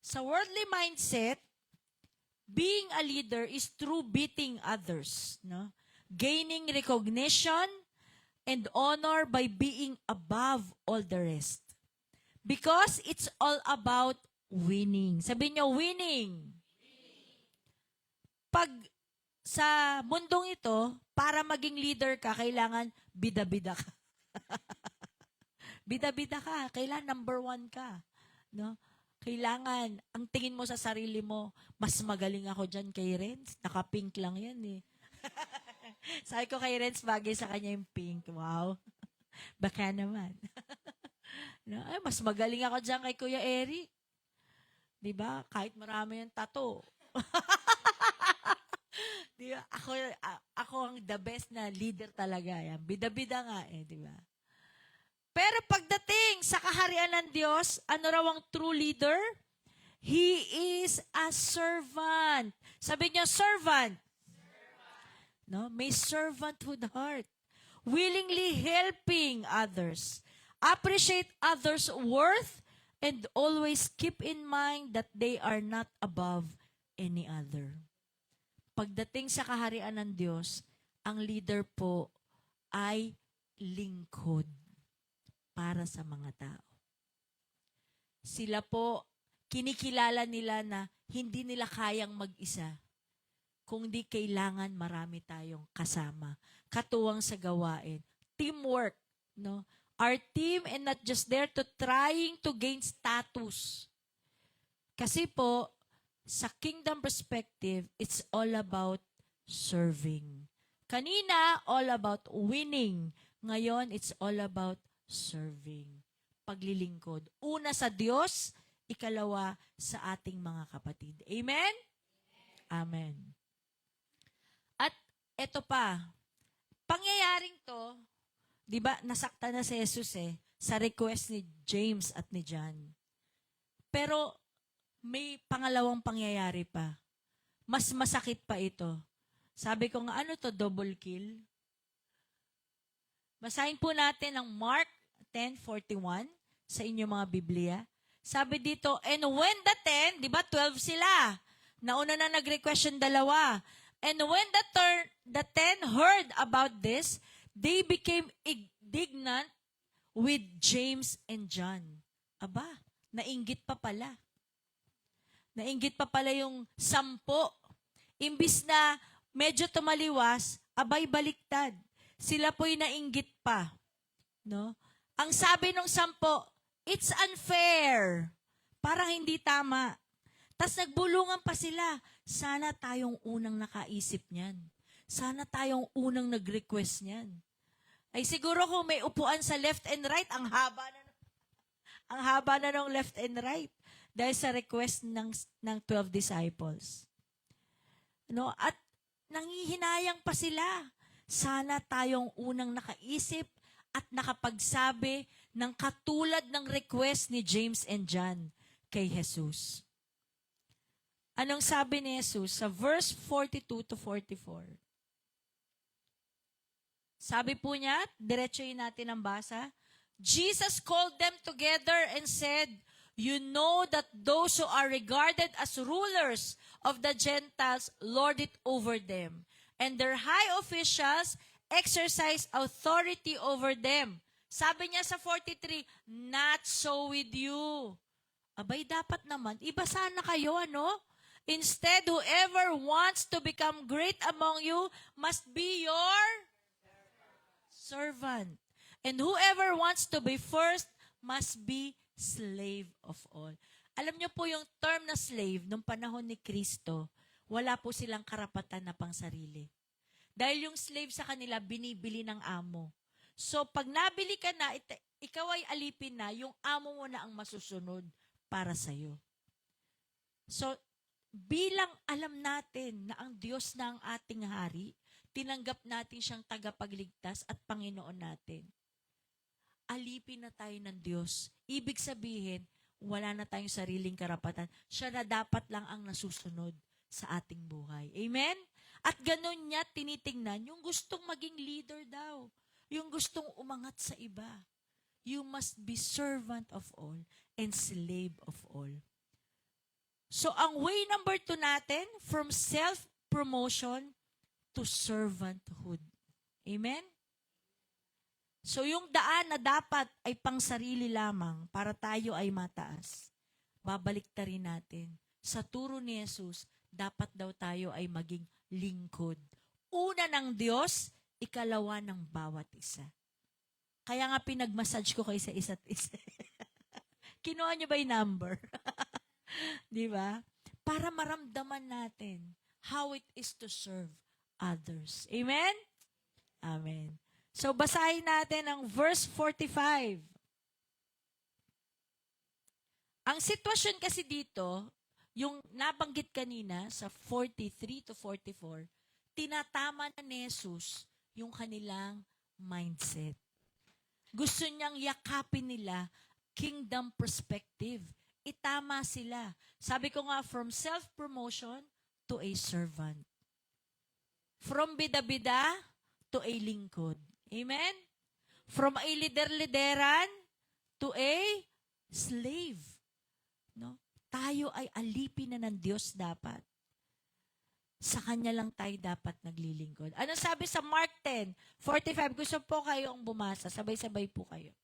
S4: sa worldly mindset, being a leader is through beating others, no? Gaining recognition and honor by being above all the rest. Because it's all about winning. Sabi niyo, winning. Pag sa mundong ito, para maging leader ka, kailangan bida-bida ka. Bida-bida ka. Kailangan number 1 ka. No? Kailangan, ang tingin mo sa sarili mo, mas magaling ako dyan kay Renz. Naka-pink lang yan eh. Sabi ko kay Renz, bagay sa kanya yung pink. Wow. Baka naman. No? Ay, mas magaling ako dyan kay Kuya Eric. Diba? Kahit marami yung tattoo. Diba? Ako ang the best na leader talaga. Yan. Bida-bida nga eh. Diba? Pero pagdating sa kaharian ng Diyos, ano raw ang true leader? He is a servant. Sabi niya, servant. No? May servanthood heart. Willingly helping others. Appreciate others' worth and always keep in mind that they are not above any other. Pagdating sa kaharian ng Diyos, ang leader po ay lingkod para sa mga tao. Sila po, kinikilala nila na hindi nila kayang mag-isa, kung di kailangan marami tayong kasama. Katuwang sa gawain. Teamwork. No? Our team and not just there to trying to gain status. Kasi po, sa kingdom perspective, it's all about serving. Kanina, all about winning. Ngayon, it's all about serving. Paglilingkod. Una sa Diyos, ikalawa sa ating mga kapatid. Amen? Amen. At eto pa, pangyayaring to, di ba, nasakta na si Jesus sa request ni James at ni John. Pero may pangalawang pangyayari pa. Mas masakit pa ito. Sabi ko nga, ano to, double kill? Basahin po natin ang Mark 10:41 sa inyong mga Biblia. Sabi dito, and when the 10, di ba 12 sila? Nauna na nag-request yung dalawa. And when the 10 heard about this, they became indignant with James and John. Aba, nainggit pa pala. Nainggit pa pala yung 10. Imbis na medyo tumaliwas, abay baliktad. Sila po'y nainggit pa. No? Ang sabi ng 10, it's unfair. Parang hindi tama. Tas nagbulungan pa sila. Sana tayong unang nakaisip niyan. Sana tayong unang nag-request niyan. Ay siguro kung may upuan sa left and right, ang haba na ng left and right dahil sa request ng 12 disciples. No? At nangihinayang pa sila. Sana tayong unang nakaisip at nakapagsabi ng katulad ng request ni James and John kay Jesus. Anong sabi ni Jesus sa verse 42 to 44? Sabi po niya, diretsoyin natin ang basa. Jesus called them together and said, you know that those who are regarded as rulers of the Gentiles lord it over them, and their high officials exercise authority over them. Sabi niya sa 43, not so with you. Abay, dapat naman, iba sana kayo, ano? Instead, whoever wants to become great among you must be your servant. And whoever wants to be first must be slave of all. Alam niyo po yung term na slave, nung panahon ni Kristo, wala po silang karapatan na pang sarili. Dahil yung slave sa kanila, binibili ng amo. So, pag nabili ka na, ikaw ay alipin na, yung amo mo na ang masusunod para sa'yo. So, bilang alam natin na ang Diyos na ang ating hari, tinanggap natin siyang tagapagligtas at Panginoon natin. Alipin na tayo ng Diyos. Ibig sabihin, wala na tayong sariling karapatan. Siya na dapat lang ang nasusunod sa ating buhay. Amen? At ganun niya tinitingnan yung gustong maging leader daw. Yung gustong umangat sa iba. You must be servant of all and slave of all. So, ang way number 2 natin, from self-promotion to servanthood. Amen? So, yung daan na dapat ay pangsarili lamang para tayo ay mataas, babalik ta rin natin. Sa turo ni Jesus, dapat daw tayo ay maging lingkod. Una ng Diyos, ikalawa ng bawat isa. Kaya nga pinag-massage ko kayo sa isa't isa. Kinuha niyo ba yung number? Di ba? Para maramdaman natin how it is to serve others. Amen? Amen. So, basahin natin ang verse 45. Ang sitwasyon kasi dito, yung nabanggit kanina sa 43 to 44, tinatama na ni Jesus yung kanilang mindset. Gusto niyang yakapin nila kingdom perspective. Itama sila. Sabi ko nga, from self-promotion to a servant. From bida-bida to a lingkod. Amen? From a lider-lideran to a slave. No? Tayo ay alipin na ng Diyos dapat. Sa Kanya lang tayo dapat naglilingkod. Ano sabi sa Mark 10:45? Gusto po kayong bumasa. Sabay-sabay po kayo.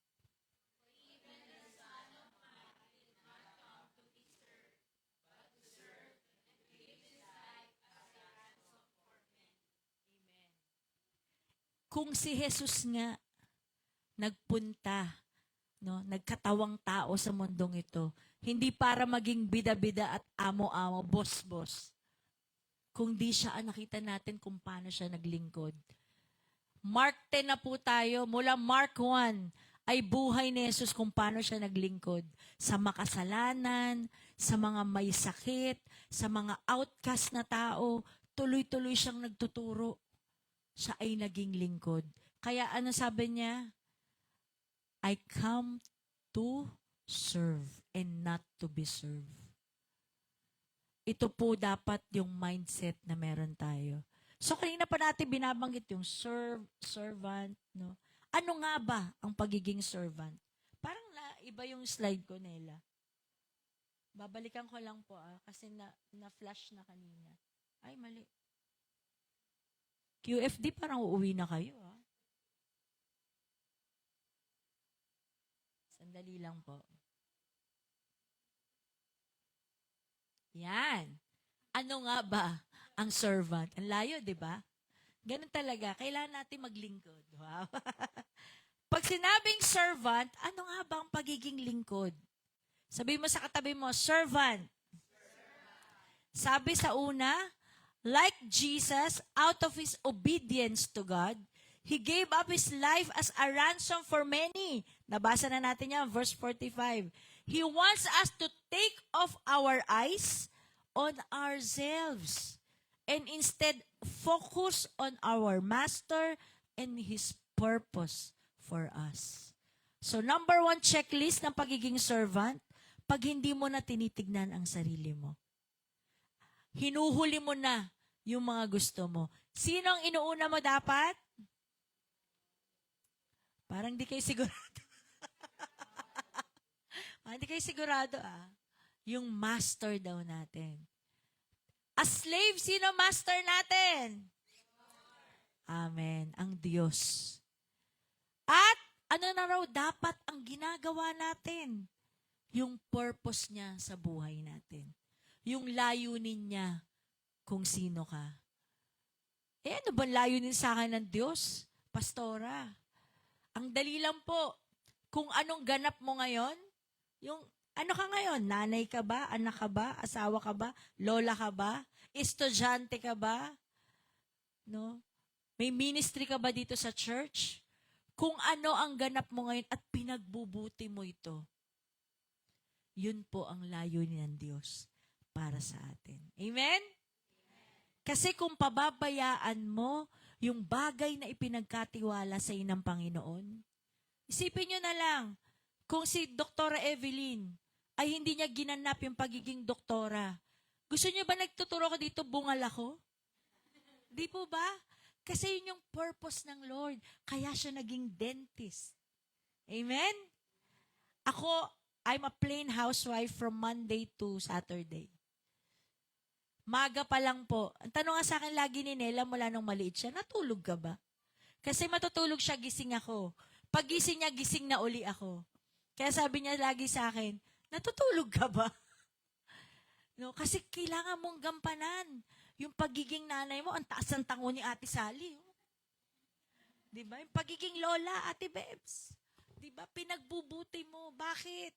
S4: Kung si Jesus nga nagpunta, no, nagkatawang tao sa mundong ito, hindi para maging bida-bida at amo-amo, boss-boss. Kung di siya, nakita natin kung paano siya naglingkod. Mark 10 na po tayo. Mula Mark 1 ay buhay ni Jesus kung paano siya naglingkod. Sa makasalanan, sa mga may sakit, sa mga outcast na tao, tuloy-tuloy siyang nagtuturo. Siya ay naging lingkod. Kaya ano sabi niya? I come to serve. and not to be served. Ito po dapat yung mindset na meron tayo. So, kanina pa natin binabanggit yung servant, no? Ano nga ba ang pagiging servant? Parang iba yung slide ko, Nela. Babalikan ko lang po, kasi na-flash na kanina. Ay, mali. QFD, parang uuwi na kayo, Sandali lang po. Yan. Ano nga ba ang servant? Ang layo, di ba? Ganun talaga. Kailangan natin maglingkod. Wow. Pag sinabing servant, ano nga ba ang pagiging lingkod? Sabi mo sa katabi mo, servant. Sabi sa una, like Jesus, out of His obedience to God, He gave up His life as a ransom for many. Nabasa na natin yan, verse 45. He wants us to take off our eyes on ourselves and instead focus on our Master and His purpose for us. So, number 1 checklist ng pagiging servant, pag hindi mo na tinitignan ang sarili mo. Hinuhuli mo na yung mga gusto mo. Sino ang inuuna mo dapat? Parang di kayo sigurado. Hindi kayo sigurado, Yung master daw natin. A slave, sino master natin? Amen. Ang Diyos. At ano na raw dapat ang ginagawa natin? Yung purpose niya sa buhay natin. Yung layunin niya kung sino ka. Ano ba layunin sa akin ng Diyos? Pastora. Ang dali lang po. Kung anong ganap mo ngayon, yung ano ka ngayon? Nanay ka ba? Anak ka ba? Asawa ka ba? Lola ka ba? Estudyante ka ba? No? May ministry ka ba dito sa church? Kung ano ang ganap mo ngayon at pinagbubuti mo ito, yun po ang layunin ng Diyos para sa atin. Amen? Kasi kung pababayaan mo yung bagay na ipinagkatiwala sa inang Panginoon, isipin nyo na lang, kung si Dr. Evelyn ay hindi niya ginanap yung pagiging doktora, gusto niyo ba nagtuturo ko dito, bungal ako? Di po ba? Kasi yun yung purpose ng Lord. Kaya siya naging dentist. Amen? Ako, I'm a plain housewife from Monday to Saturday. Maga pa lang po. Ang tanong nga sa akin lagi ni Nela mula nung maliit siya, natulog ka ba? Kasi matutulog siya, gising ako. Pag gising niya, gising na uli ako. Kaya sabi niya lagi sa akin, natutulog ka ba? No, kasi kailangan mong gampanan. Yung pagiging nanay mo, ang taas ng tango ni Ate Sally. Diba? Yung pagiging lola, Ate Bebs. Diba? Pinagbubuti mo. Bakit?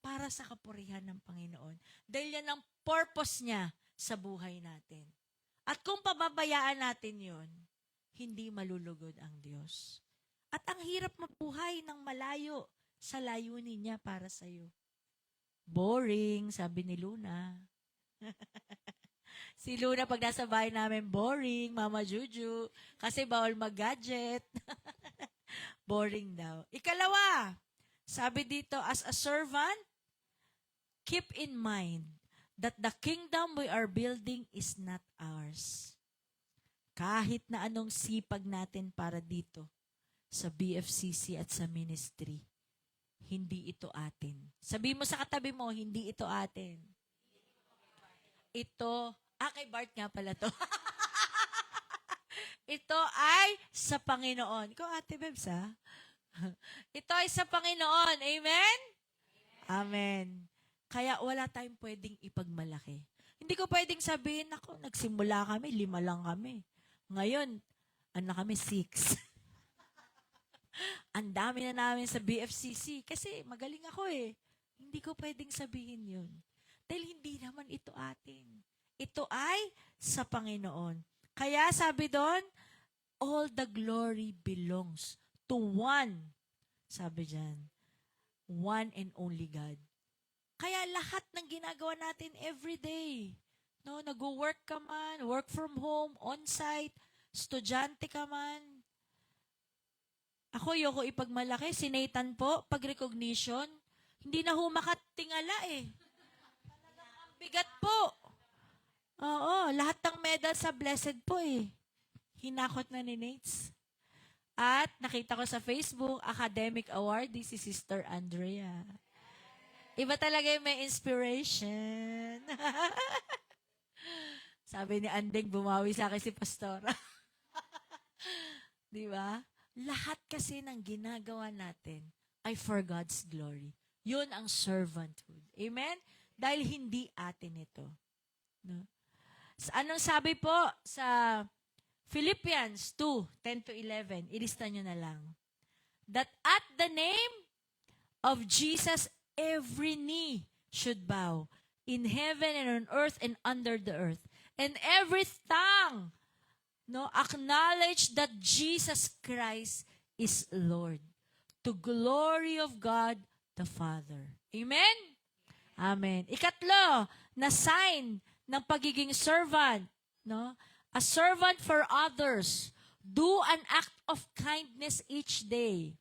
S4: Para sa kapurihan ng Panginoon. Dahil yan ang purpose niya sa buhay natin. At kung pababayaan natin yon, hindi malulugod ang Diyos. At ang hirap mabuhay ng malayo sa layunin niya para sa'yo. Boring, sabi ni Luna. Si Luna, pag nasa bahay namin, boring, Mama Juju, kasi bawal mag-gadget. Boring daw. Ikalawa, sabi dito, as a servant, keep in mind that the kingdom we are building is not ours. Kahit na anong sipag natin para dito, sa BFCC at sa ministry, hindi ito atin. Sabi mo sa katabi mo, hindi ito atin. Ito, kay Bart nga pala to. Ito ay sa Panginoon. Ikaw, Ate Bebs, Ito ay sa Panginoon. Amen? Amen. Kaya wala tayong pwedeng ipagmalaki. Hindi ko pwedeng sabihin, ako, nagsimula kami, 5 lang kami. Ngayon, kami 6. Ang dami na namin sa BFCC kasi magaling ako Hindi ko pwedeng sabihin yun. Dahil hindi naman ito atin. Ito ay sa Panginoon. Kaya sabi doon, all the glory belongs to one. Sabi dyan, one and only God. Kaya lahat ng ginagawa natin every day, no, nag-work ka man, work from home, on-site, estudyante ka man. Ako, yoko ipagmalaki. Si Nathan po, pag recognition, Hindi na ho makatingala eh. Ang bigat po. Oo, lahat ng medal sa blessed po eh. Hinakot na ni Nates. At nakita ko sa Facebook, academic awardee si Sister Andrea. Iba talaga yung may inspiration. Sabi ni Andeng, bumawi sa akin si Pastora. Di ba? Lahat kasi ng ginagawa natin ay for God's glory. Yun ang servanthood. Amen? Dahil hindi atin ito. No? Anong sabi po sa Philippians 2:10 to 11? Ilista nyo na lang. That at the name of Jesus, every knee should bow in heaven and on earth and under the earth. And every tongue acknowledge that Jesus Christ is Lord, to glory of God the Father. Amen? Amen. Ikatlo, na sign ng pagiging servant, a servant for others. Do an act of kindness each day.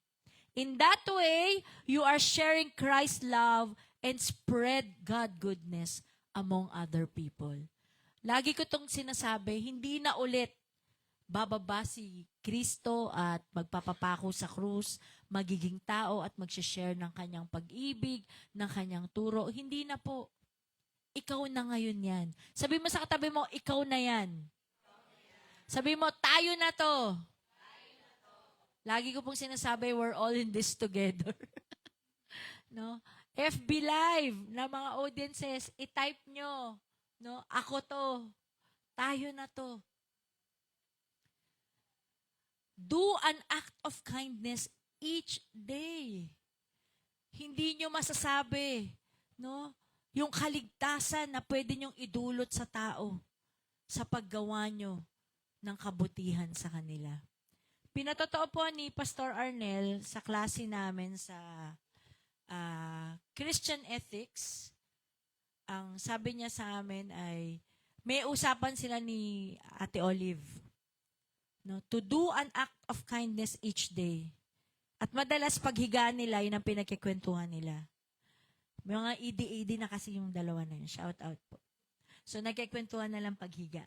S4: In that way, you are sharing Christ's love and spread God goodness among other people. Lagi ko itong sinasabi, hindi na ulit bababa si Kristo at magpapapako sa krus, magiging tao at mag-share ng kanyang pag-ibig, ng kanyang turo. Hindi na po. Ikaw na ngayon yan. Sabi mo sa katabi mo, ikaw na yan. Sabi mo, tayo na to. Lagi ko pong sinasabi, we're all in this together. No? FB Live na mga audiences, i-type nyo. No? Ako to. Tayo na to. Do an act of kindness each day. Hindi nyo masasabi, yung kaligtasan na pwede nyong idulot sa tao sa paggawa nyo ng kabutihan sa kanila. Pinatotoo po ni Pastor Arnel sa klase namin sa Christian Ethics. Ang sabi niya sa amin ay, may usapan sila ni Ate Olive. To do an act of kindness each day. At madalas paghiga nila, yun ang pinagkikwentuhan nila. May mga ED-ED na kasi yung dalawa na yun. Shout out po. So, nagkikwentuhan na lang paghiga.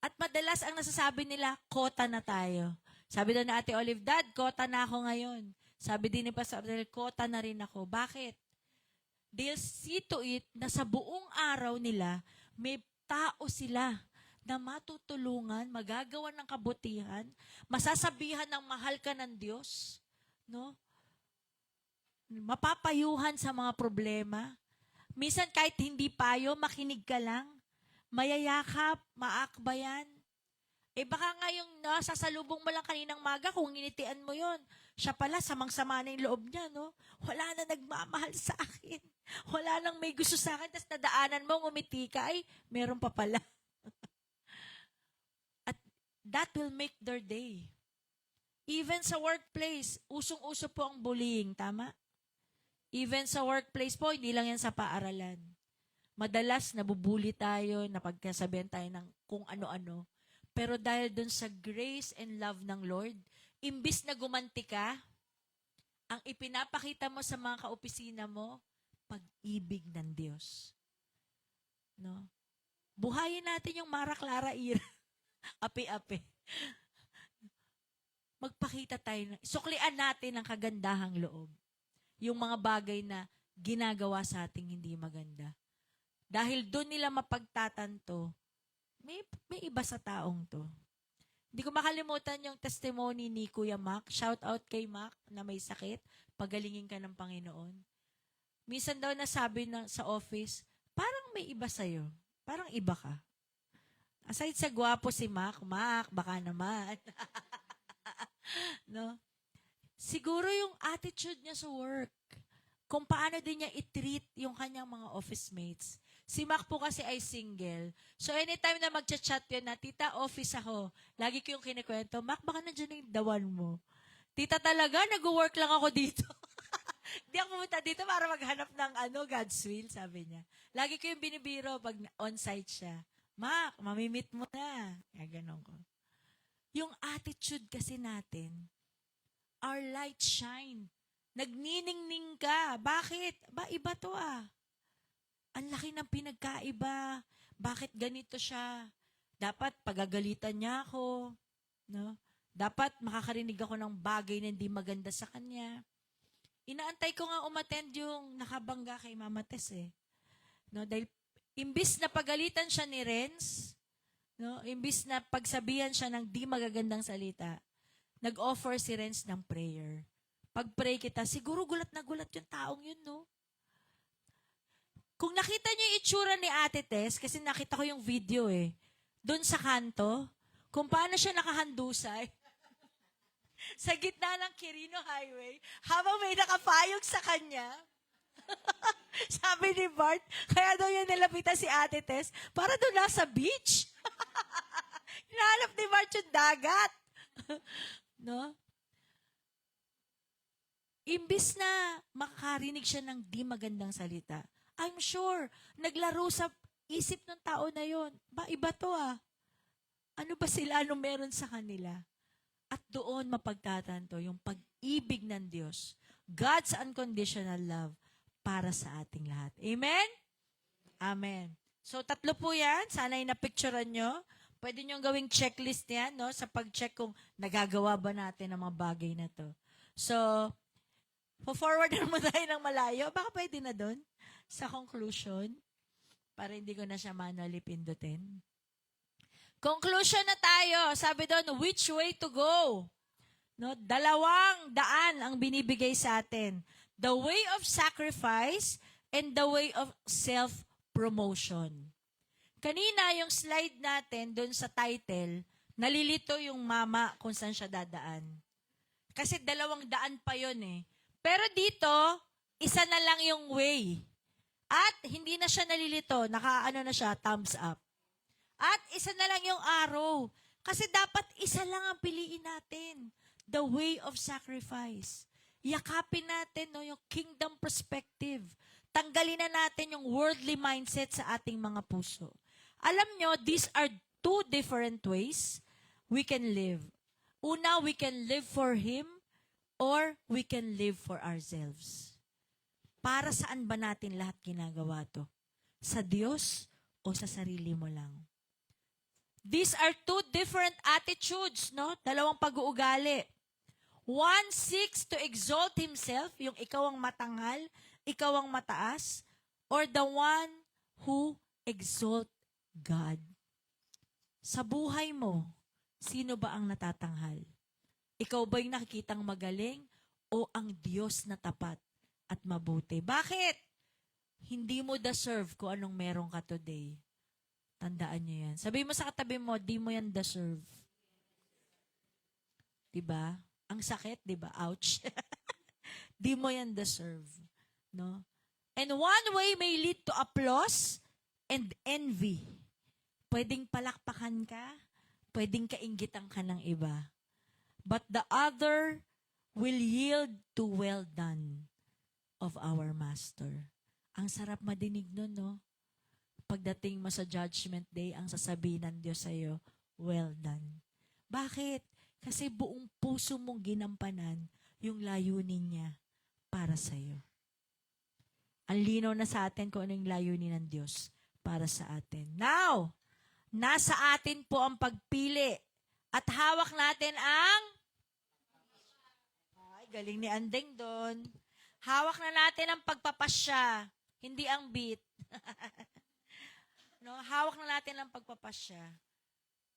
S4: At madalas ang nasasabi nila, kota na tayo. Sabi doon na Ate Olive, Dad, kota na ako ngayon. Sabi din ni Pastor Arnel, kota na rin ako. Bakit? They'll see to it na sa buong araw nila, may tao sila na matutulungan, magagawa ng kabutihan, masasabihan ng mahal ka ng Diyos, mapapayuhan sa mga problema. Minsan kahit hindi payo, makinig ka lang, mayayakap, maakbayan. Baka nga yung nasasalubong mo lang kaninang maga, kung initian mo yon, siya pala, samang-sama na yung loob niya, Wala na nagmamahal sa akin. Wala nang may gusto sa akin, tapos nadaanan mo, ngumiti ka, ay, meron pa pala. That will make their day. Even sa workplace, usong-uso po ang bullying, tama? Even sa workplace po, hindi lang yan sa paaralan. Madalas, nabubuli tayo, napagkasabihan tayo ng kung ano-ano. Pero dahil dun sa grace and love ng Lord, imbis na gumanti ka, ang ipinapakita mo sa mga kaopisina mo, pag-ibig ng Diyos. Buhayin natin yung Mara Clara Ira. Api-api. Magpakita tayo, suklian natin ang kagandahang loob. Yung mga bagay na ginagawa sa ating hindi maganda. Dahil doon nila mapagtatanto, may iba sa taong to. Hindi ko makalimutan yung testimony ni Kuya Mac. Shout out kay Mac na may sakit. Pagalingin ka ng Panginoon. Minsan daw nasabi sa office, parang may iba sa'yo. Parang iba ka. Aside sa gwapo si Mac, baka naman. Siguro yung attitude niya sa work. Kung paano din niya i-treat yung kanyang mga office mates. Si Mac po kasi ay single. So anytime na magchat-chat yun na, Tita, office ako. Lagi ko yung kinikwento, Mac, baka nandiyan yung dawan mo. Tita, talaga, nag-work lang ako dito. Di ako pumunta dito para maghanap ng God's will, sabi niya. Lagi ko yung binibiro pag on-site siya. Mac, mamimit mo na. Ganon ko. Yung attitude kasi natin, our light shine Nagniningning ka. Bakit? Ba, iba to ah. Ang laki ng pinagkaiba. Bakit ganito siya? Dapat pagagalitan niya ako. No? Dapat makakarinig ako ng bagay na hindi maganda sa kanya. Inaantay ko nga umattend yung nakabangga kay Mama Tess eh. No? Dahil imbis na pagalitan siya ni Renz, no? Imbis na pagsabihan siya ng di magagandang salita, nag-offer si Renz ng prayer. Pag-pray kita, siguro gulat na gulat yung taong yun, no? Kung nakita niyo yung itsura ni Ate Tess, kasi nakita ko yung video eh, doon sa kanto, kung paano siya nakahandusay, sa gitna ng Quirino Highway, habang may nakapayog sa kanya, sabi ni Bart, kaya daw yung nilapitan si Ate Tess, para doon nasa beach. Hinahanap ni Bart yung dagat. No? Imbis na makakarinig siya ng di magandang salita, I'm sure, naglaro sa isip ng tao na yon. Ba, iba to ah. Ano ba sila? Anong meron sa kanila? At doon mapagtatanto yung pag-ibig ng Diyos. God's unconditional love para sa ating lahat. Amen? Amen. So, 3 po yan. Sana yung napicturean nyo. Pwede nyo gawing checklist yan, no? Sa pag-check kung nagagawa ba natin ang mga bagay na to. So, forward na mo tayo ng malayo. Baka pwede na doon sa conclusion para hindi ko na siya manually pindutin. Conclusion na tayo. Sabi doon, which way to go? No, 2 daan ang binibigay sa atin. The way of sacrifice and the way of self-promotion. Kanina, yung slide natin doon sa title, nalilito yung mama kung saan siya dadaan. Kasi 2 daan pa yon eh. Pero dito, isa na lang yung way. At hindi na siya nalilito. Nakaano na siya, thumbs up. At isa na lang yung arrow. Kasi dapat isa lang ang piliin natin. The way of sacrifice. Yakapin natin no, yung kingdom perspective. Tanggalin na natin yung worldly mindset sa ating mga puso. Alam nyo, these are 2 different ways we can live. Una, we can live for Him or we can live for ourselves. Para saan ba natin lahat ginagawa to? Sa Diyos o sa sarili mo lang? These are 2 different attitudes, no? 2 pag-uugali. One seeks to exalt himself, yung ikaw ang matangal, ikaw ang mataas, or the one who exalt God. Sa buhay mo, sino ba ang natatanghal? Ikaw ba yung nakikitang magaling o ang Diyos na tapat at mabuti? Bakit? Hindi mo deserve kung anong meron ka today. Tandaan nyo yan. Sabi mo sa katabi mo, di mo yan deserve. Diba? Ang sakit, diba? Ouch. Di mo yan deserve. No? And one way may lead to applause and envy. Pwedeng palakpakan ka, pwedeng kainggitan ka ng iba. But the other will yield to well done of our Master. Ang sarap madinig nun, no? Pagdating mo sa judgment day, ang sasabihin ng Diyos sa'yo, well done. Bakit? Kasi buong puso mong ginampanan yung layunin niya para sa'yo. Ang linaw na sa atin kung ano yung layunin ng Diyos para sa atin. Now, nasa atin po ang pagpili at hawak natin ang galing ni Andeng doon. Hawak na natin ang pagpapasya, hindi ang beat. No, hawak na natin ang pagpapasya.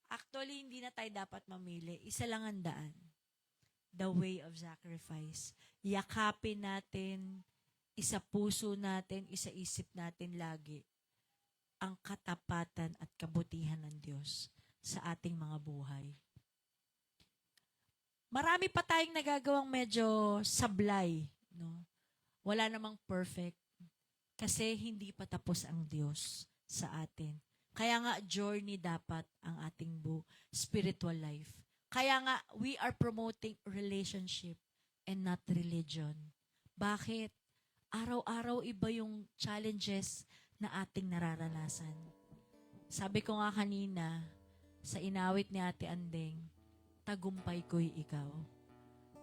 S4: Actually, hindi na tayo dapat mamili. Isa lang ang daan. The way of sacrifice. Yakapin natin, isa puso natin, isa isip natin lagi ang katapatan at kabutihan ng Diyos sa ating mga buhay. Marami pa tayong nagagawang medyo sablay, no? Wala namang perfect kasi hindi pa tapos ang Diyos sa atin. Kaya nga journey dapat ang ating spiritual life. Kaya nga we are promoting relationship and not religion. Bakit? Araw-araw iba yung challenges na ating nararanasan. Sabi ko nga kanina sa inawit ni Ate Andeng, tagumpay ko'y ikaw.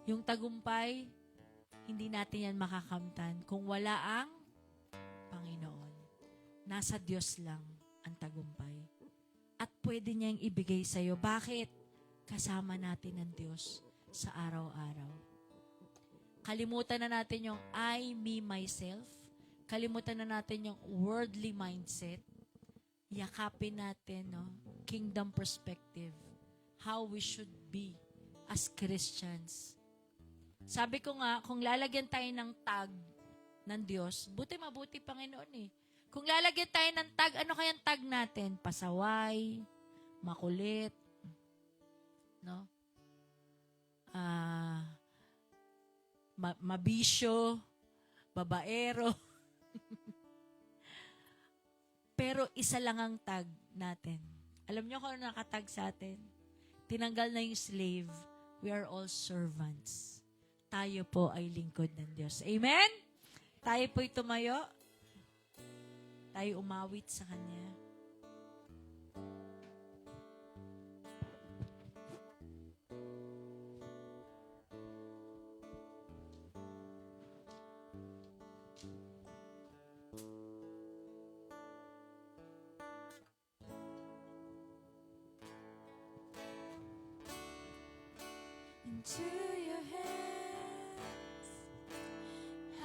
S4: Yung tagumpay, hindi natin yan makakamtan kung wala ang Panginoon. Nasa Diyos lang ang tagumpay. At pwede niyang ibigay sa'yo. Bakit? Kasama natin ang Diyos sa araw-araw. Kalimutan na natin yung I, me, myself. Kalimutan na natin yung worldly mindset. Yakapin natin, no? Kingdom perspective. How we should be as Christians. Sabi ko nga, kung lalagyan tayo ng tag ng Diyos, mabuti Panginoon eh. Kung lalagyan tayo ng tag, ano kayang tag natin? Pasaway, makulit, no? Mabisyo, babaero. Pero isa lang ang tag natin. Alam niyo kung ano nakatag sa atin? Tinanggal na yung slave. We are all servants. Tayo po ay lingkod ng Diyos. Amen? Tayo po'y tumayo. Tayo umawit sa Kanya.
S1: Into your hands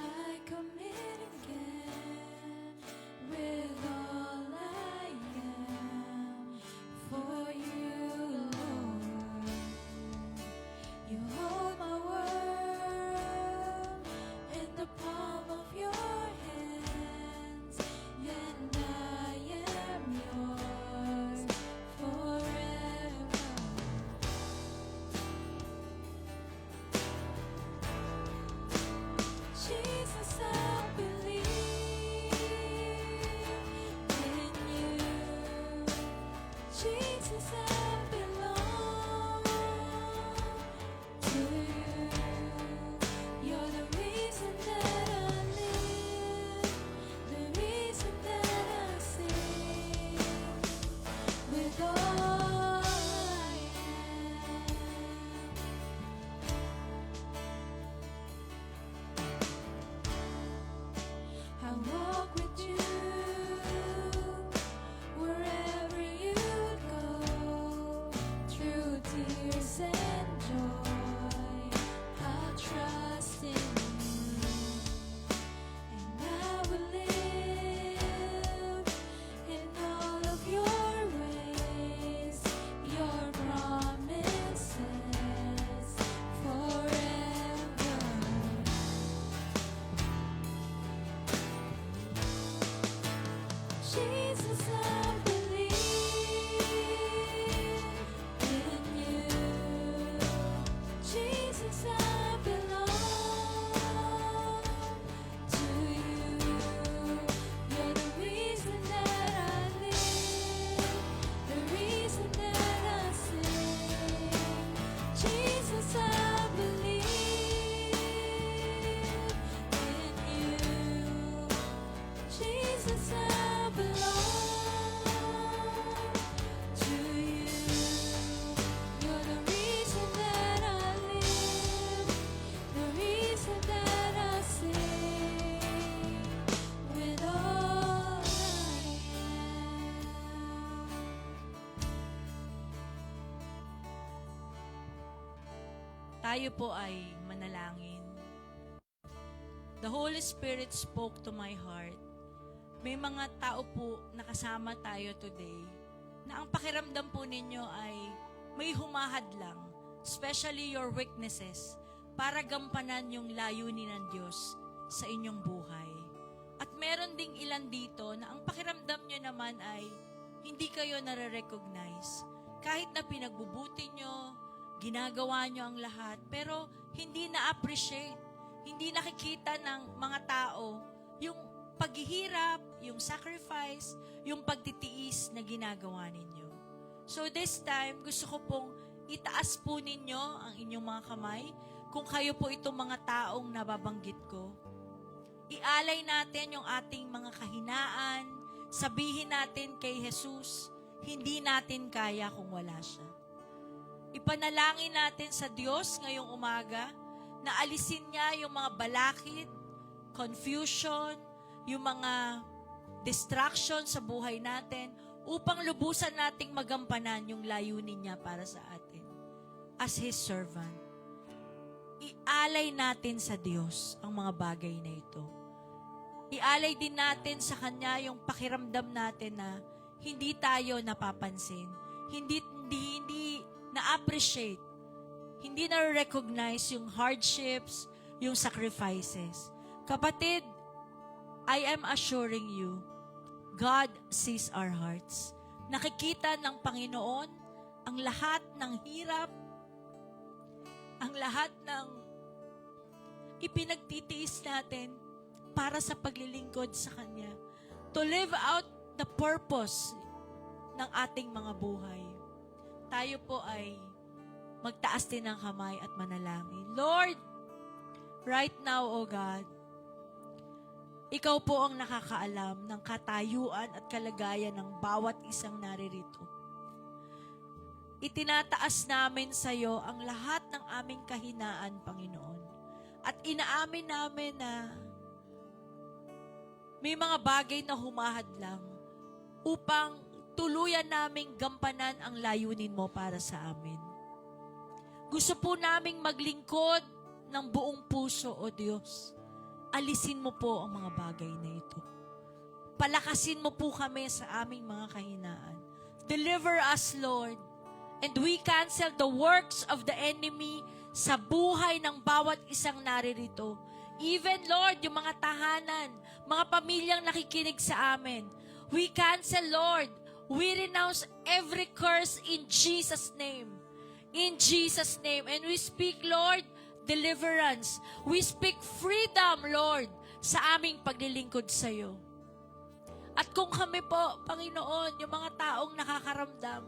S1: I commit again with all I am for you, Lord. You hold my world in the palm of your hands, and I am yours forever. Jesus, I believe in you. Jesus, I belong to you. You're the reason that I live, the reason that I sing with all I am. I walk with you wherever you go, through tears and joy. I'll trust in you, and I will live in all of your ways, your promises forever. Jesus, I believe in you. Jesus, I belong to you. You're the reason that I live, the reason that I sing. Jesus, I believe in you. Jesus, I belong to you. You're the reason that I live, the reason that I sing with all I am.
S4: Tayo po ay manalangin. The Holy Spirit spoke to my heart. May mga tao po na kasama tayo today na ang pakiramdam po ninyo ay may humahad lang, especially your weaknesses, para gampanan yung layunin ng Diyos sa inyong buhay. At meron ding ilan dito na ang pakiramdam nyo naman ay hindi kayo nare-recognize. Kahit na pinagbubuti nyo, ginagawa nyo ang lahat, pero hindi na-appreciate, hindi nakikita ng mga tao yung paghihirap, yung sacrifice, yung pagtitiis na ginagawa ninyo. So this time, gusto ko pong itaas po ninyo ang inyong mga kamay kung kayo po itong mga taong nababanggit ko. Ialay natin yung ating mga kahinaan, sabihin natin kay Jesus, hindi natin kaya kung wala siya. Ipanalangin natin sa Diyos ngayong umaga na alisin niya yung mga balakid, confusion, yung mga distraction sa buhay natin upang lubusan nating magampanan yung layunin niya para sa atin. As His servant, ialay natin sa Diyos ang mga bagay na ito. Ialay din natin sa Kanya yung pakiramdam natin na hindi tayo napapansin, hindi na-appreciate, hindi na-recognize yung hardships, yung sacrifices. Kapatid, I am assuring you, God sees our hearts. Nakikita ng Panginoon ang lahat ng hirap, ang lahat ng ipinagtitiis natin para sa paglilingkod sa Kanya. To live out the purpose ng ating mga buhay. Tayo po ay magtaas din ng kamay at manalangin. Lord, right now, O God, Ikaw po ang nakakaalam ng katayuan at kalagayan ng bawat isang naririto. Itinataas namin sa iyo ang lahat ng aming kahinaan, Panginoon. At inaamin namin na may mga bagay na humahadlang upang tuluyan naming gampanan ang layunin mo para sa amin. Gusto po naming maglingkod ng buong puso, O Diyos. Alisin mo po ang mga bagay na ito. Palakasin mo po kami sa aming mga kahinaan. Deliver us, Lord. And we cancel the works of the enemy sa buhay ng bawat isang naririto. Even, Lord, yung mga tahanan, mga pamilyang nakikinig sa amin. We cancel, Lord. We renounce every curse in Jesus' name. In Jesus' name. And we speak, Lord, deliverance. We speak freedom, Lord, sa aming paglilingkod sa iyo. At kung kami po, Panginoon, yung mga taong nakakaramdam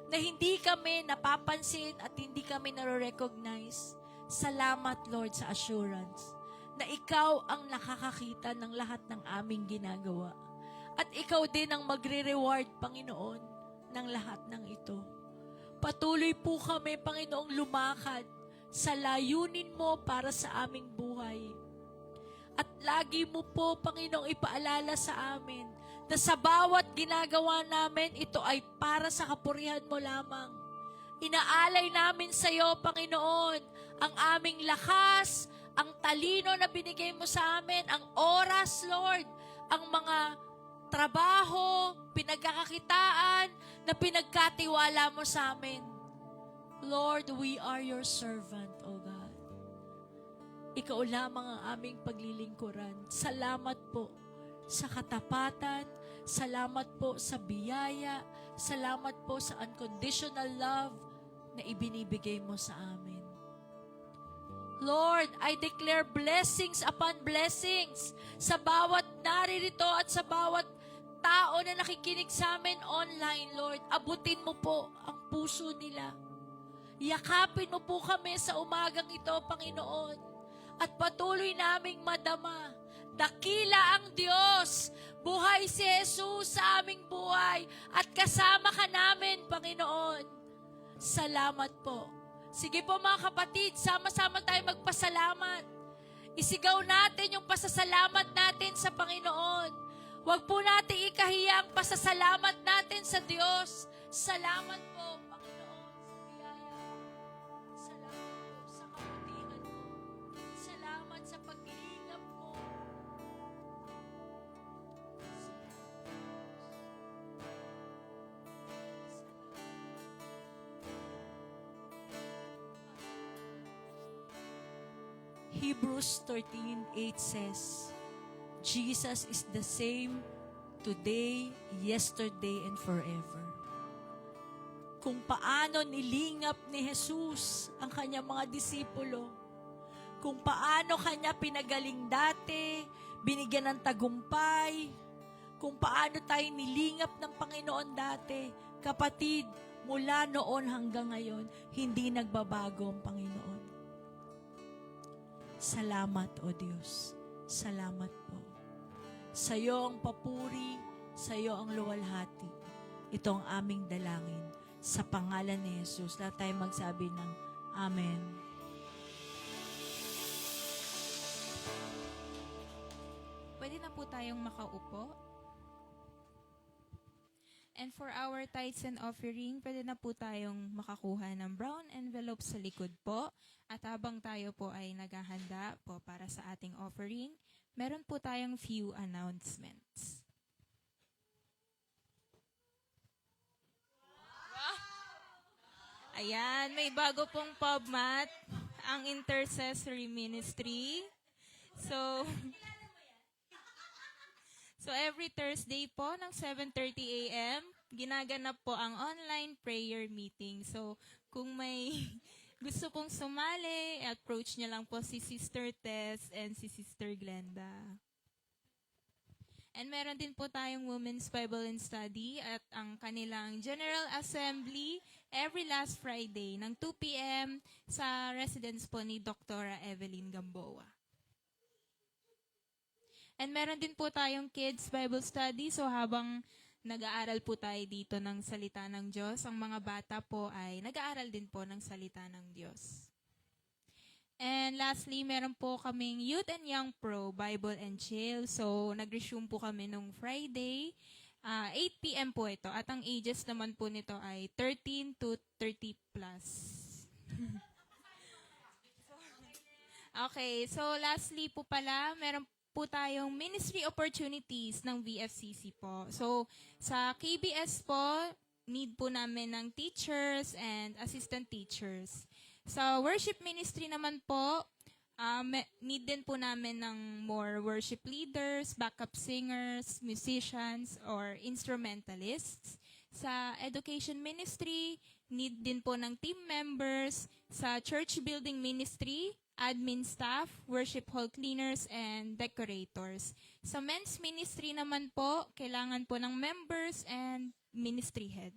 S4: na hindi kami napapansin at hindi kami nare-recognize, salamat, Lord, sa assurance na ikaw ang nakakakita ng lahat ng aming ginagawa. At ikaw din ang magre-reward, Panginoon, ng lahat ng ito. Patuloy po kami, Panginoong, lumakad sa layunin mo para sa aming buhay. At lagi mo po, Panginoong, ipaalala sa amin na sa bawat ginagawa namin, ito ay para sa kapurihan mo lamang. Inaalay namin sa iyo, Panginoon, ang aming lakas, ang talino na binigay mo sa amin, ang oras, Lord, ang mga trabaho, pinagkakakitaan na pinagkatiwala mo sa amin. Lord, we are your servant, O God. Ikaw lamang ang aming paglilingkuran. Salamat po sa katapatan, salamat po sa biyaya, salamat po sa unconditional love na ibinibigay mo sa amin. Lord, I declare blessings upon blessings sa bawat naririto at sa bawat tao na nakikinig sa amin online, Lord. Abutin mo po ang puso nila. Yakapin mo po kami sa umagang ito, Panginoon. At patuloy naming madama. Dakila ang Diyos. Buhay si Jesus sa aming buhay. At kasama ka namin, Panginoon. Salamat po. Sige po mga kapatid, sama-sama tayo magpasalamat. Isigaw natin yung pasasalamat natin sa Panginoon. Huwag po natin ikahiya ang pasasalamat natin sa Diyos. Salamat po, Panginoon, sa biyaya. Salamat po sa kabutihan mo. Salamat sa paglingap mo. Hebrews 13:8 says, Jesus is the same today, yesterday, and forever. Kung paano nilingap ni Jesus ang kanyang mga disipulo, kung paano kanya pinagaling dati, binigyan ng tagumpay, kung paano tayo nilingap ng Panginoon dati, kapatid, mula noon hanggang ngayon, hindi nagbabago ang Panginoon. Salamat, O Diyos. Salamat po. Sa iyo ang papuri, sa iyo ang luwalhati. Ito ang aming dalangin. Sa pangalan ni Jesus, lahat tayo magsabi ng Amen.
S1: tayong makaupo. And for our tithes and offering, pwede na po tayong makakuha ng brown envelope sa likod po. At habang tayo po ay naghahanda po para sa ating offering, meron po tayong few announcements. Ayan, may bago pong PubMat, ang Intercessory Ministry. So every Thursday po ng 7:30 a.m., ginaganap po ang online prayer meeting. So kung may gusto pong sumali, approach niyo lang po si Sister Tess and si Sister Glenda. And meron din po tayong Women's Bible and Study at ang kanilang General Assembly every last Friday ng 2 p.m. sa residence po ni Dr. Evelyn Gamboa. And meron din po tayong Kids Bible Study. So habang nag-aaral po tayo dito ng salita ng Diyos, ang mga bata po ay nag-aaral din po ng salita ng Diyos. And lastly, meron po kaming Youth and Young Pro, Bible and Chill. So nag-resume po kami nung Friday, 8 p.m. po ito. At ang ages naman po nito ay 13 to 30 plus. Okay, so lastly po pala, meron po tayong ministry opportunities ng VFCC po. So, sa KBS po, need po namin ng teachers and assistant teachers. Sa worship ministry naman po, need din po namin ng more worship leaders, backup singers, musicians, or instrumentalists. Sa education ministry, need din po ng team members. Sa church building ministry, admin staff, worship hall cleaners, and decorators. Sa men's ministry naman po, kailangan po ng members and ministry head.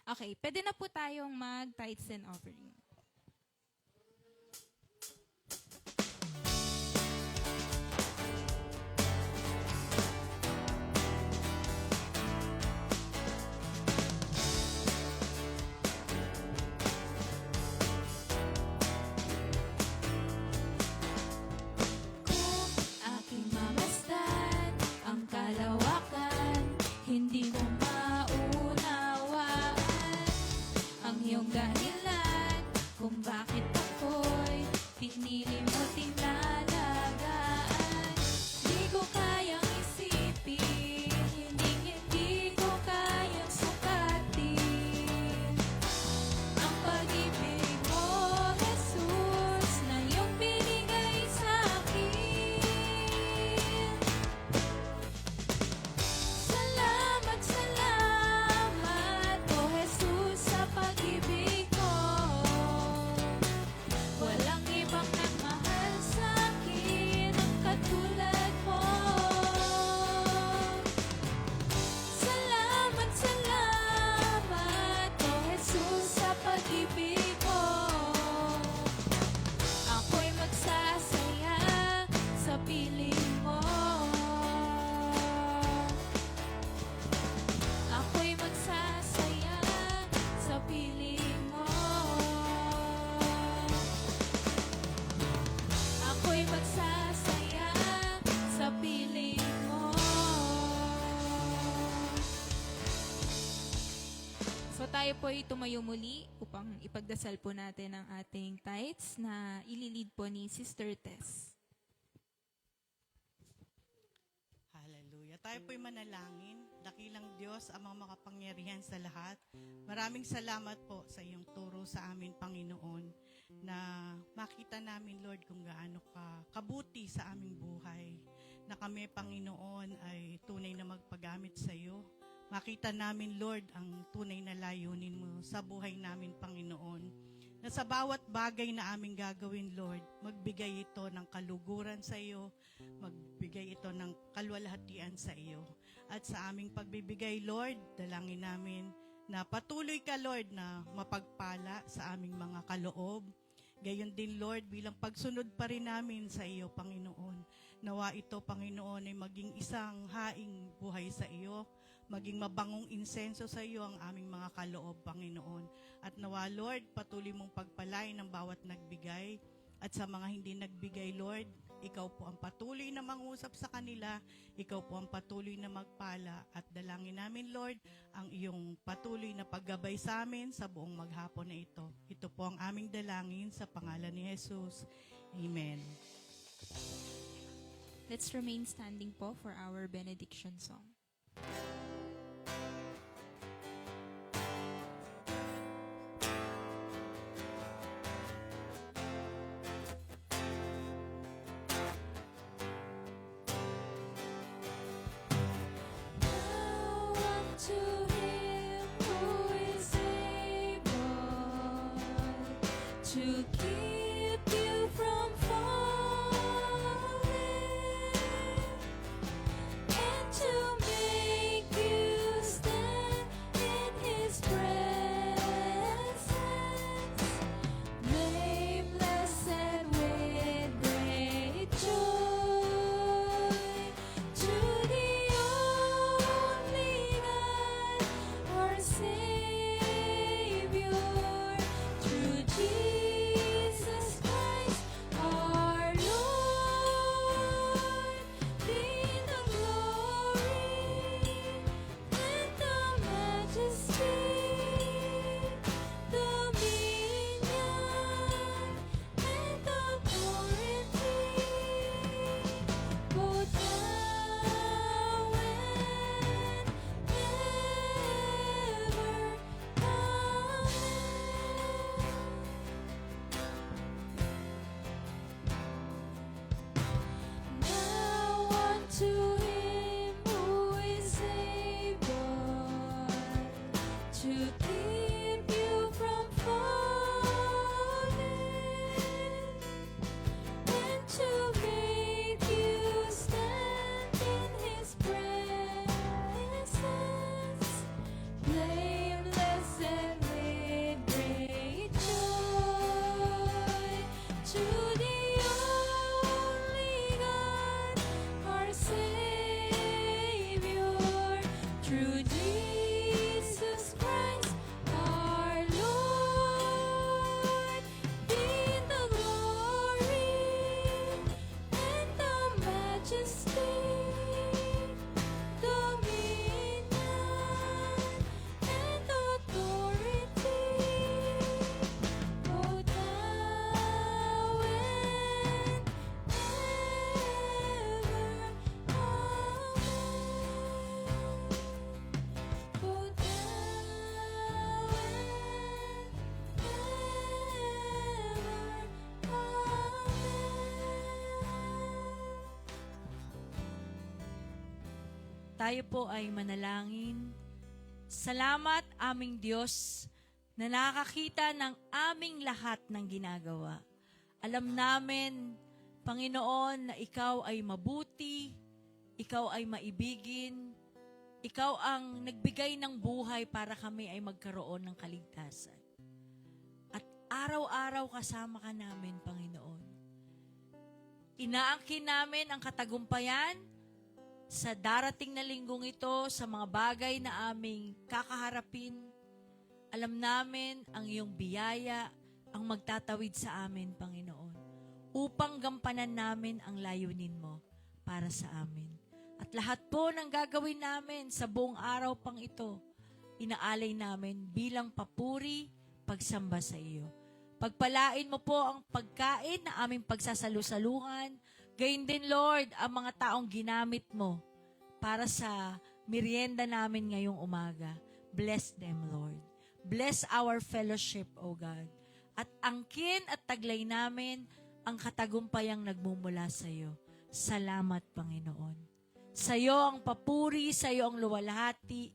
S1: Okay, pwede na po tayong mag-tithes and offering. Aking mamasdan ang kalawakan, hindi ko maunawaan ang iyong dahilan kung bakit ako'y pinili mo tinalagaan. Di ko kayang isipin, hindi ko kayang sukatin ang pag-ibig mo, Jesus, na iyong binigay sa akin. Salamat, salamat, O Jesus, sa pag-ibig mo. Walang ibang nagmahal sa akin ang katulad mo. Salamat, salamat, O Jesus, sa pag-ibig mo. Ako'y magsasaya sa piling mo. Ako'y magsasaya sa piling mo. Ako'y magsasaya sa piling mo. So tayo po ay tumayo muli upang ipagdasal po natin ang ating tithes na ililid po ni Sister Tess.
S5: Hallelujah. Tayo po'y manalangin. Dakilang Diyos, amang makapangyarihan sa lahat. Maraming salamat po sa iyong turo sa amin, Panginoon, na makita namin, Lord, kung gaano ka kabuti sa aming buhay. Na kami, Panginoon, ay tunay na magpagamit sa iyo. Makita namin, Lord, ang tunay na layunin mo sa buhay namin, Panginoon. Na sa bawat bagay na aming gagawin, Lord, magbigay ito ng kaluguran sa iyo, magbigay ito ng kalwalhatian sa iyo. At sa aming pagbibigay, Lord, dalangin namin na patuloy ka, Lord, na mapagpala sa aming mga kaloob. Gayon din, Lord, bilang pagsunod pa rin namin sa iyo, Panginoon. Nawa ito, Panginoon, ay maging isang haing buhay sa iyo, maging mabangong insenso sa iyo ang aming mga kaloob, Panginoon. At nawa, Lord, patuloy mong pagpalain ng bawat nagbigay. At sa mga hindi nagbigay, Lord, ikaw po ang patuloy na mangusap sa kanila, ikaw po ang patuloy na magpala, at dalangin namin, Lord, ang iyong patuloy na paggabay sa amin sa buong maghapon na ito. Ito po ang aming dalangin sa pangalan ni Jesus. Amen.
S1: Let's remain standing po for our benediction song.
S6: To keep you from falling and to make you stand in His presence, blameless and with great joy, to the only God, our Savior, through Jesus Christ, our Lord, be the glory and the majesty, dominion and authority, both now and ever. Now unto Him who is able to keep you from falling and to make you stand in His presence, blameless and with great joy, to the only God, our Savior, through Jesus Christ, our Lord, be the glory and the majesty, dominion and authority, both now and ever. Both now
S4: Tayo po ay manalangin. Salamat aming Diyos na nakakakita ng aming lahat ng ginagawa. Alam namin, Panginoon, na Ikaw ay mabuti, Ikaw ay maibigin, Ikaw ang nagbigay ng buhay para kami ay magkaroon ng kaligtasan. At araw-araw kasama ka namin, Panginoon. Inaangkin namin ang katagumpayan sa darating na linggong ito, sa mga bagay na aming kakaharapin. Alam namin ang iyong biyaya ang magtatawid sa amin, Panginoon, upang gampanan namin ang layunin mo para sa amin. At lahat po ng gagawin namin sa buong araw pang ito, inaalay namin bilang papuri, pagsamba sa iyo. Pagpalain mo po ang pagkain na aming pagsasalusaluhan. Gayon din, Lord, ang mga taong ginamit mo para sa merienda namin ngayong umaga. Bless them, Lord. Bless our fellowship, O God. At angkin at taglay namin ang katagumpayang nagmumula sa iyo. Salamat, Panginoon. Sa iyo ang papuri, sa iyo ang luwalhati,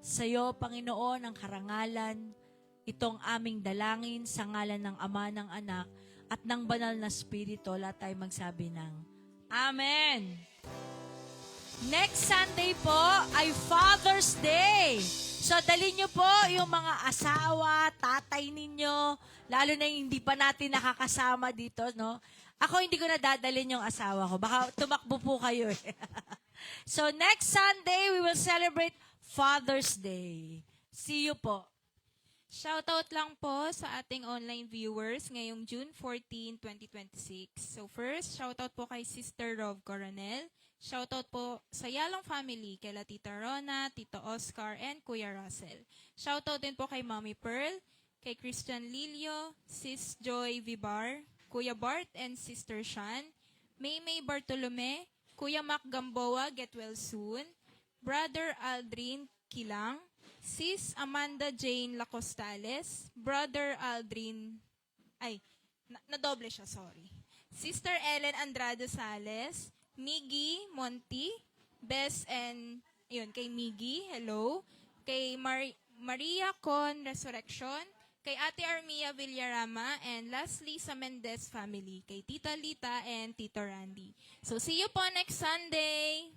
S4: sa iyo, Panginoon, ang karangalan. Itong aming dalangin sa ngalan ng Ama, ng Anak, at ng Banal na Espiritu. Lahat tayo magsabi ng Amen! Next Sunday po ay Father's Day. So, dali nyo po yung mga asawa, tatay ninyo, lalo na yung hindi pa natin nakakasama dito, no? Ako, hindi ko na dadalhin yung asawa ko. Baka tumakbo po kayo. So, next Sunday, we will celebrate Father's Day. See you po.
S1: Shoutout lang po sa ating online viewers ngayong June 14, 2026. So first, shoutout po kay Sister Rov Coronel. Shoutout po sa Yalong family, kay Tita Rona, Tito Oscar, and Kuya Russell. Shoutout din po kay Mommy Pearl, kay Christian Lilio, Sis Joy Vibar, Kuya Bart and Sister Shan, Maymay Bartolome, Kuya Mac Gamboa, get well soon, Brother Aldrin Kilang, Sis Amanda Jane Lacostales, Brother Aldrin, nadoble siya, sorry. Sister Ellen Andrade Sales, Miggy Monty, Bess and, yun, kay Miggy, hello. Kay Maria Con Resurrection, kay Ate Armia Villarama, and lastly sa Mendez family, kay Tita Lita and Tito Randy. So see you po next Sunday!